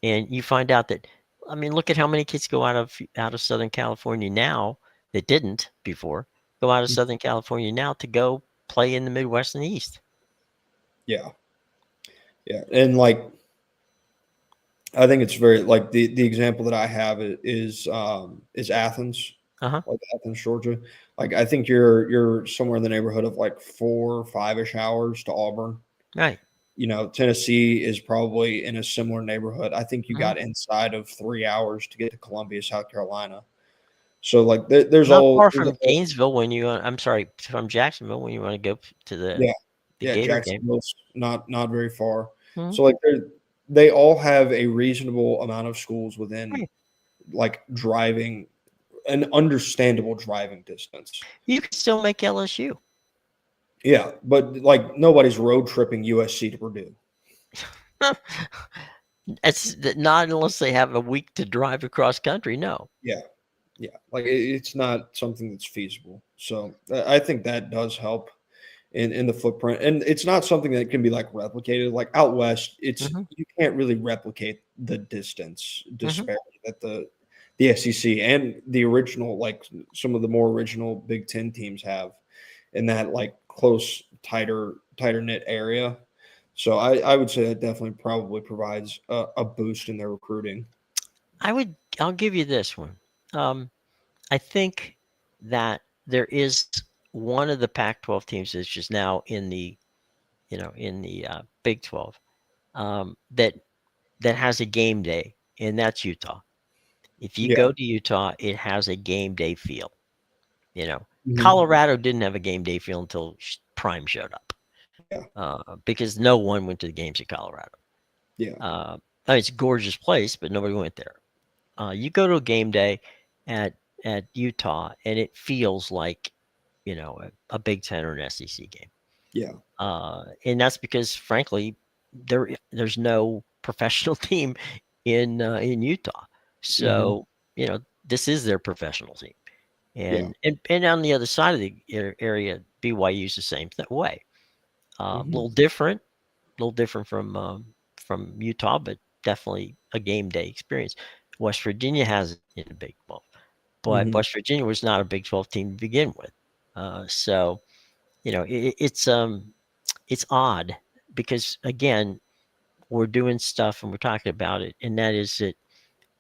[SPEAKER 1] And you find out that, I mean, look at how many kids go out of Southern California now that didn't before go out of Southern California now to go play in the Midwest and the East.
[SPEAKER 2] Yeah. Yeah. And like I think it's very like the example that I have is Athens,
[SPEAKER 1] Uh huh.
[SPEAKER 2] like Athens, Georgia. Like I think you're somewhere in the neighborhood of like 4 or 5-ish hours to Auburn.
[SPEAKER 1] Right.
[SPEAKER 2] Tennessee is probably in a similar neighborhood. I think you
[SPEAKER 1] Hmm.
[SPEAKER 2] got inside of 3 hours to get to Columbia, South Carolina. So like there's
[SPEAKER 1] Not
[SPEAKER 2] all
[SPEAKER 1] far
[SPEAKER 2] there's
[SPEAKER 1] from
[SPEAKER 2] all
[SPEAKER 1] Gainesville when you. I'm sorry, from Jacksonville when you want to go to the
[SPEAKER 2] yeah,
[SPEAKER 1] the
[SPEAKER 2] yeah,
[SPEAKER 1] Gator game.
[SPEAKER 2] Jacksonville's not very far.
[SPEAKER 1] Hmm.
[SPEAKER 2] So like they all have a reasonable amount of schools within
[SPEAKER 1] Right.
[SPEAKER 2] like driving an understandable driving distance.
[SPEAKER 1] You can still make LSU.
[SPEAKER 2] Yeah, but like nobody's road tripping USC to Purdue.
[SPEAKER 1] Not unless they have a week to drive across country. No.
[SPEAKER 2] Yeah, yeah, like it's not something that's feasible. So I think that does help in the footprint, and it's not something that can be like replicated. Like out west, it's
[SPEAKER 1] Hmm.
[SPEAKER 2] you can't really replicate the distance
[SPEAKER 1] Hmm.
[SPEAKER 2] disparity that the SEC and the original like some of the more original Big Ten teams have in that like close tighter knit area. So I would say that definitely probably provides a boost in their recruiting.
[SPEAKER 1] I'll give you this one. Um, I think that there is one of the Pac-12 teams that's just now in the in the Big 12 that has a game day, and that's Utah. If you
[SPEAKER 2] Yeah.
[SPEAKER 1] go to Utah, it has a game day feel.
[SPEAKER 2] Hmm.
[SPEAKER 1] Colorado didn't have a game day feel until Prime showed up,
[SPEAKER 2] Yeah.
[SPEAKER 1] because no one went to the games in Colorado.
[SPEAKER 2] Yeah.
[SPEAKER 1] I mean, it's a gorgeous place, but nobody went there. You go to a game day at Utah, and it feels like a Big Ten or an SEC game.
[SPEAKER 2] Yeah.
[SPEAKER 1] And that's because, frankly, there's no professional team in Utah.
[SPEAKER 2] Hmm.
[SPEAKER 1] So this is their professional team,
[SPEAKER 2] Yeah.
[SPEAKER 1] and on the other side of the area, BYU's the same way. A
[SPEAKER 2] Hmm.
[SPEAKER 1] little different from Utah, but definitely a game day experience. West Virginia has it in the Big 12, but
[SPEAKER 2] Hmm.
[SPEAKER 1] West Virginia was not a Big 12 team to begin with. So it's odd because, again, we're doing stuff and we're talking about it, and that is that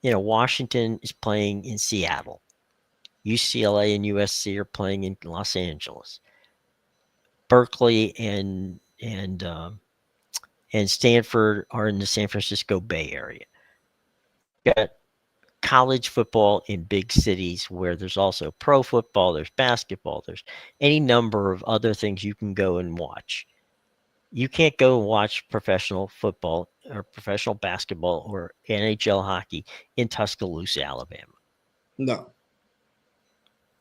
[SPEAKER 1] Washington is playing in Seattle, UCLA and USC are playing in Los Angeles, Berkeley and Stanford are in the San Francisco Bay Area. You've got college football in big cities where there's also pro football, there's basketball, there's any number of other things you can go and watch. You can't go and watch professional football or professional basketball or NHL hockey in Tuscaloosa, Alabama.
[SPEAKER 2] No. No.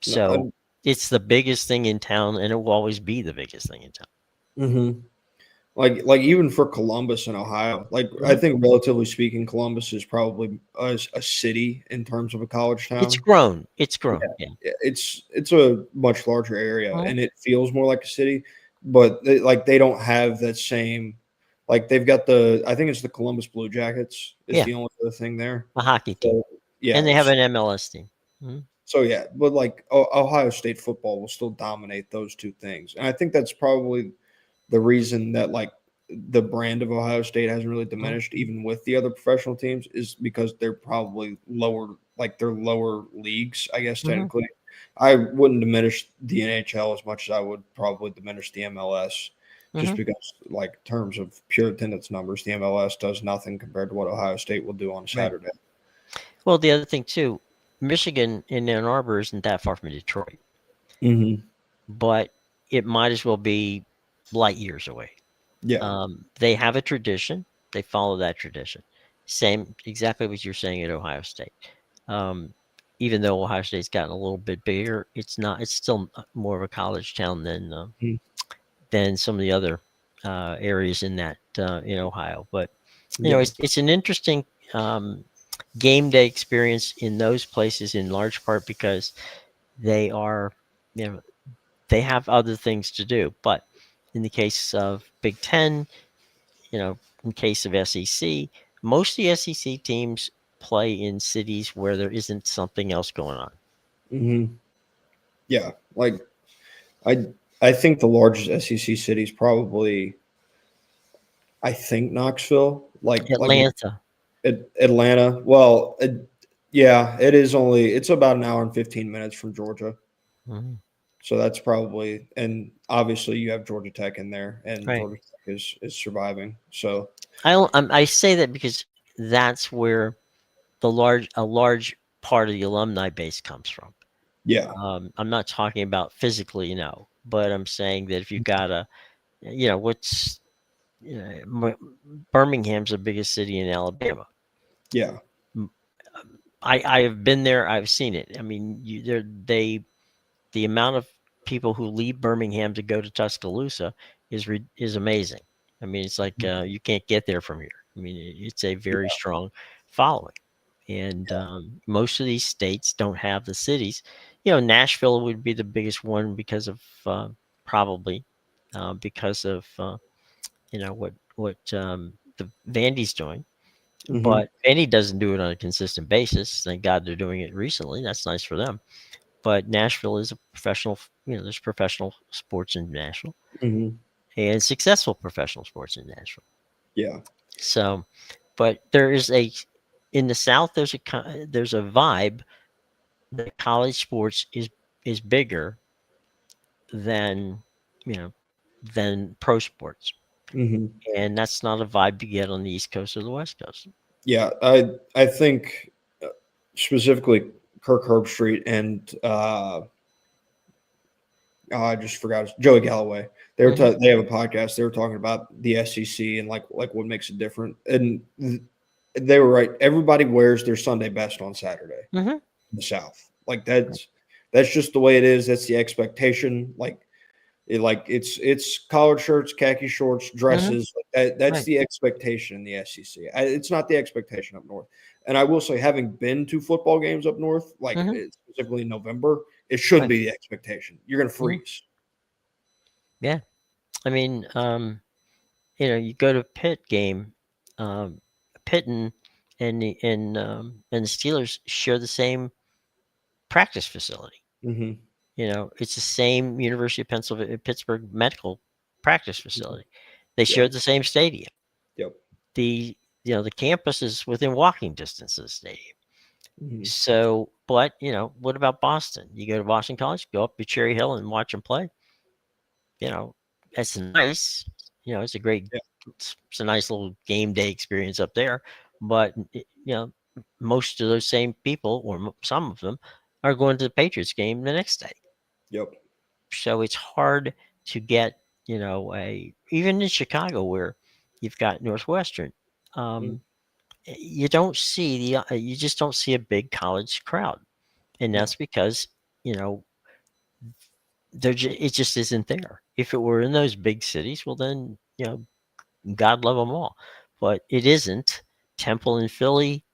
[SPEAKER 1] So it's the biggest thing in town, and it will always be the biggest thing in town.
[SPEAKER 2] Mhm. Like even for Columbus and Ohio, like I
[SPEAKER 1] Mhm.
[SPEAKER 2] think relatively speaking, Columbus is probably a city in terms of a college
[SPEAKER 1] It's
[SPEAKER 2] town.
[SPEAKER 1] grown. It's
[SPEAKER 2] Yeah,
[SPEAKER 1] grown. Yeah.
[SPEAKER 2] yeah, it's a much larger area,
[SPEAKER 1] Mhm.
[SPEAKER 2] and it feels more like a city. But they don't have that same, like they've got the, I think it's the Columbus Blue Jackets is
[SPEAKER 1] Yeah.
[SPEAKER 2] the only other thing there.
[SPEAKER 1] A hockey team,
[SPEAKER 2] So
[SPEAKER 1] and
[SPEAKER 2] yeah,
[SPEAKER 1] they have an MLS team. Mhm.
[SPEAKER 2] so yeah, but like Ohio State football will still dominate those two things, and I think that's probably the reason that like the brand of Ohio State hasn't really
[SPEAKER 1] Mhm.
[SPEAKER 2] diminished, even with the other professional teams, is because they're probably lower, like they're lower leagues, I guess
[SPEAKER 1] Mhm.
[SPEAKER 2] technically. I wouldn't diminish the NHL as much as I would probably diminish the MLS, just
[SPEAKER 1] Mhm.
[SPEAKER 2] because like terms of pure attendance numbers, the MLS does nothing compared to what Ohio State will do on a
[SPEAKER 1] Right.
[SPEAKER 2] Saturday.
[SPEAKER 1] Well, the other thing too, Michigan in Ann Arbor isn't that far from Detroit,
[SPEAKER 2] Hmm.
[SPEAKER 1] but it might as well be light years away.
[SPEAKER 2] Yeah.
[SPEAKER 1] They have a tradition. They follow that tradition. Same, exactly what you're saying at Ohio State. Um, Even though Ohio State's gotten a little bit bigger, it's not. It's still more of a college town
[SPEAKER 2] Mhm.
[SPEAKER 1] than some of the other areas in that in Ohio. But
[SPEAKER 2] Yeah.
[SPEAKER 1] it's an interesting um, game day experience in those places, in large part because they are, you know, they have other things to do. But in the case of Big Ten, in case of SEC, most of the SEC teams play in cities where there isn't something else going on.
[SPEAKER 2] Hmm. Yeah. Like I I think the largest SEC city is probably, I think, Knoxville, like
[SPEAKER 1] Atlanta.
[SPEAKER 2] Atlanta. Well, yeah, it is only, it's about an hour and 15 minutes from Georgia,
[SPEAKER 1] Mhm.
[SPEAKER 2] so that's probably, and obviously you have Georgia Tech in there, and
[SPEAKER 1] Right.
[SPEAKER 2] Georgia Tech is surviving. So
[SPEAKER 1] I say that because that's where a large part of the alumni base comes from.
[SPEAKER 2] yeah,
[SPEAKER 1] I'm not talking about physically, but I'm saying that if you got what's Birmingham's the biggest city in Alabama.
[SPEAKER 2] yeah,
[SPEAKER 1] M- I have been there. I've seen it. I mean, the amount of people who leave Birmingham to go to Tuscaloosa is amazing. I mean, it's like you can't get there from here. I mean, it's a very
[SPEAKER 2] yeah,
[SPEAKER 1] strong following, and most of these states don't have the cities. Nashville would be the biggest one because of probably because of what the Vandy's doing.
[SPEAKER 2] hmm,
[SPEAKER 1] But Vandy doesn't do it on a consistent basis. Thank God they're doing it recently. That's nice for them. But Nashville is a professional. There's professional sports in Nashville,
[SPEAKER 2] hmm,
[SPEAKER 1] and successful professional sports in Nashville.
[SPEAKER 2] Yeah.
[SPEAKER 1] So, but there is in the South, there's a vibe that college sports is bigger than than pro sports,
[SPEAKER 2] Hmm.
[SPEAKER 1] and that's not a vibe you get on the East Coast or the West Coast.
[SPEAKER 2] Yeah. I think specifically Kirk Herbstreit and I just forgot Joey Galloway.
[SPEAKER 1] Mm-hmm.
[SPEAKER 2] They have a podcast. They were talking about the SEC and like what makes it different. And they were right. Everybody wears their Sunday best on Saturday
[SPEAKER 1] Mm-hmm.
[SPEAKER 2] in the South. Like that's just the way it is. That's the expectation. It's collared shirts, khaki shorts,
[SPEAKER 1] Mm-hmm.
[SPEAKER 2] dresses. That's
[SPEAKER 1] Right.
[SPEAKER 2] the expectation in the SEC. It's not the expectation up north. And I will say, having been to football games up north,
[SPEAKER 1] Mm-hmm.
[SPEAKER 2] specifically in November, it should
[SPEAKER 1] Right.
[SPEAKER 2] be the expectation. You're going to
[SPEAKER 1] Mm-hmm.
[SPEAKER 2] freeze.
[SPEAKER 1] Yeah. I mean, you go to Pitt game, um, Pitt and the Steelers share the same practice facility.
[SPEAKER 2] Mm-hmm.
[SPEAKER 1] It's the same University of Pennsylvania Pittsburgh medical practice
[SPEAKER 2] Mm-hmm.
[SPEAKER 1] facility. They
[SPEAKER 2] Yep.
[SPEAKER 1] share the same stadium.
[SPEAKER 2] Yep.
[SPEAKER 1] The the campus is within walking distance of the stadium.
[SPEAKER 2] Mm-hmm.
[SPEAKER 1] So, but what about Boston? You go to Boston College, go up to Cherry Hill and watch them play. That's nice. It's a great,
[SPEAKER 2] Yeah.
[SPEAKER 1] it's a nice little game day experience up there. But most of those same people, or some of them, are going to the Patriots game the next day.
[SPEAKER 2] Yep.
[SPEAKER 1] So it's hard to get, even in Chicago where you've got Northwestern,
[SPEAKER 2] Mm-hmm.
[SPEAKER 1] um, you just don't see a big college crowd, and
[SPEAKER 2] No.
[SPEAKER 1] that's because it just isn't there. If it were in those big cities, well then God love them all, but it isn't. Temple and Philly,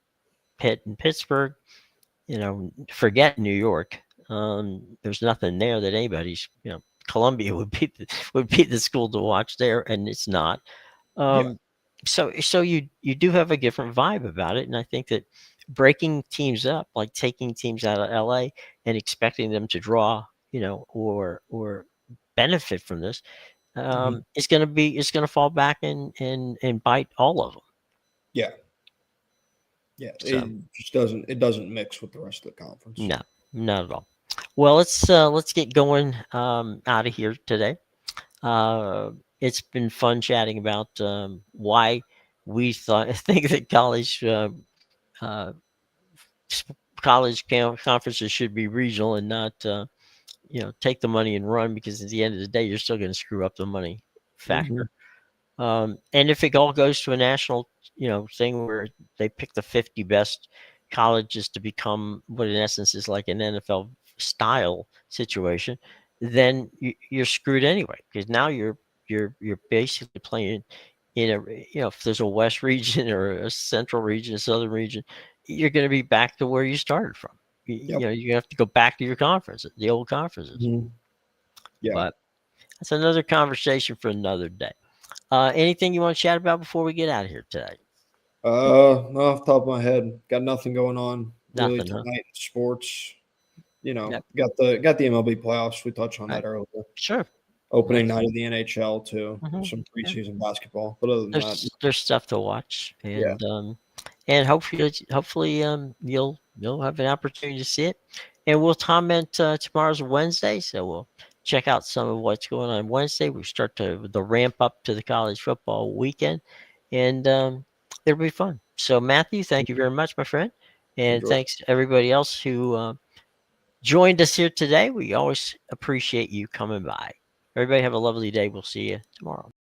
[SPEAKER 1] Pitt and Pittsburgh, forget New York. There's nothing there that anybody's, Columbia would be the school to watch there, and it's not.
[SPEAKER 2] Yeah.
[SPEAKER 1] Um, so you do have a different vibe about it, and I think that breaking teams up, like taking teams out of LA and expecting them to draw, or benefit from this,
[SPEAKER 2] Mm-hmm.
[SPEAKER 1] it's gonna fall back and bite all of them.
[SPEAKER 2] Yeah. Yeah.
[SPEAKER 1] So
[SPEAKER 2] It doesn't mix with the rest of the conference.
[SPEAKER 1] no, not at all. Well, let's get going out of here today. Uh, it's been fun chatting about why we think that uh, conferences should be regional and not take the money and run, because at the end of the day you're still going to screw up the money
[SPEAKER 2] Mm-hmm.
[SPEAKER 1] factor. And if it all goes to a national, thing where they pick the 50 best colleges to become what in essence is like an NFL style situation, then you're screwed anyway, because now you're basically playing in if there's a West region or a Central region, a Southern region, you're going to be back to where you started from.
[SPEAKER 2] Yep.
[SPEAKER 1] You have to go back to your conference, the old conferences.
[SPEAKER 2] Mm-hmm. Yeah.
[SPEAKER 1] But that's another conversation for another day. Anything you want to chat about before we get out of here today?
[SPEAKER 2] Not off the top of my head, got nothing going on really
[SPEAKER 1] Nothing, huh?
[SPEAKER 2] tonight in sports.
[SPEAKER 1] Yep.
[SPEAKER 2] Got the MLB playoffs. We touched on that
[SPEAKER 1] Right.
[SPEAKER 2] earlier.
[SPEAKER 1] Sure.
[SPEAKER 2] Opening
[SPEAKER 1] Nice.
[SPEAKER 2] night of the NHL too.
[SPEAKER 1] Mhm.
[SPEAKER 2] Some
[SPEAKER 1] Yeah.
[SPEAKER 2] preseason basketball, but other than that,
[SPEAKER 1] There's stuff to watch,
[SPEAKER 2] yeah.
[SPEAKER 1] and hopefully you'll have an opportunity to see it, and we'll comment. Tomorrow's Wednesday, so we'll check out some of what's going on Wednesday. We start the ramp up to the college football weekend, and it'll be fun. So Matthew, thank you very much, my friend, and
[SPEAKER 2] Enjoy.
[SPEAKER 1] thanks to everybody else who joined us here today. We always appreciate you coming by. Everybody have a lovely day. We'll see you tomorrow.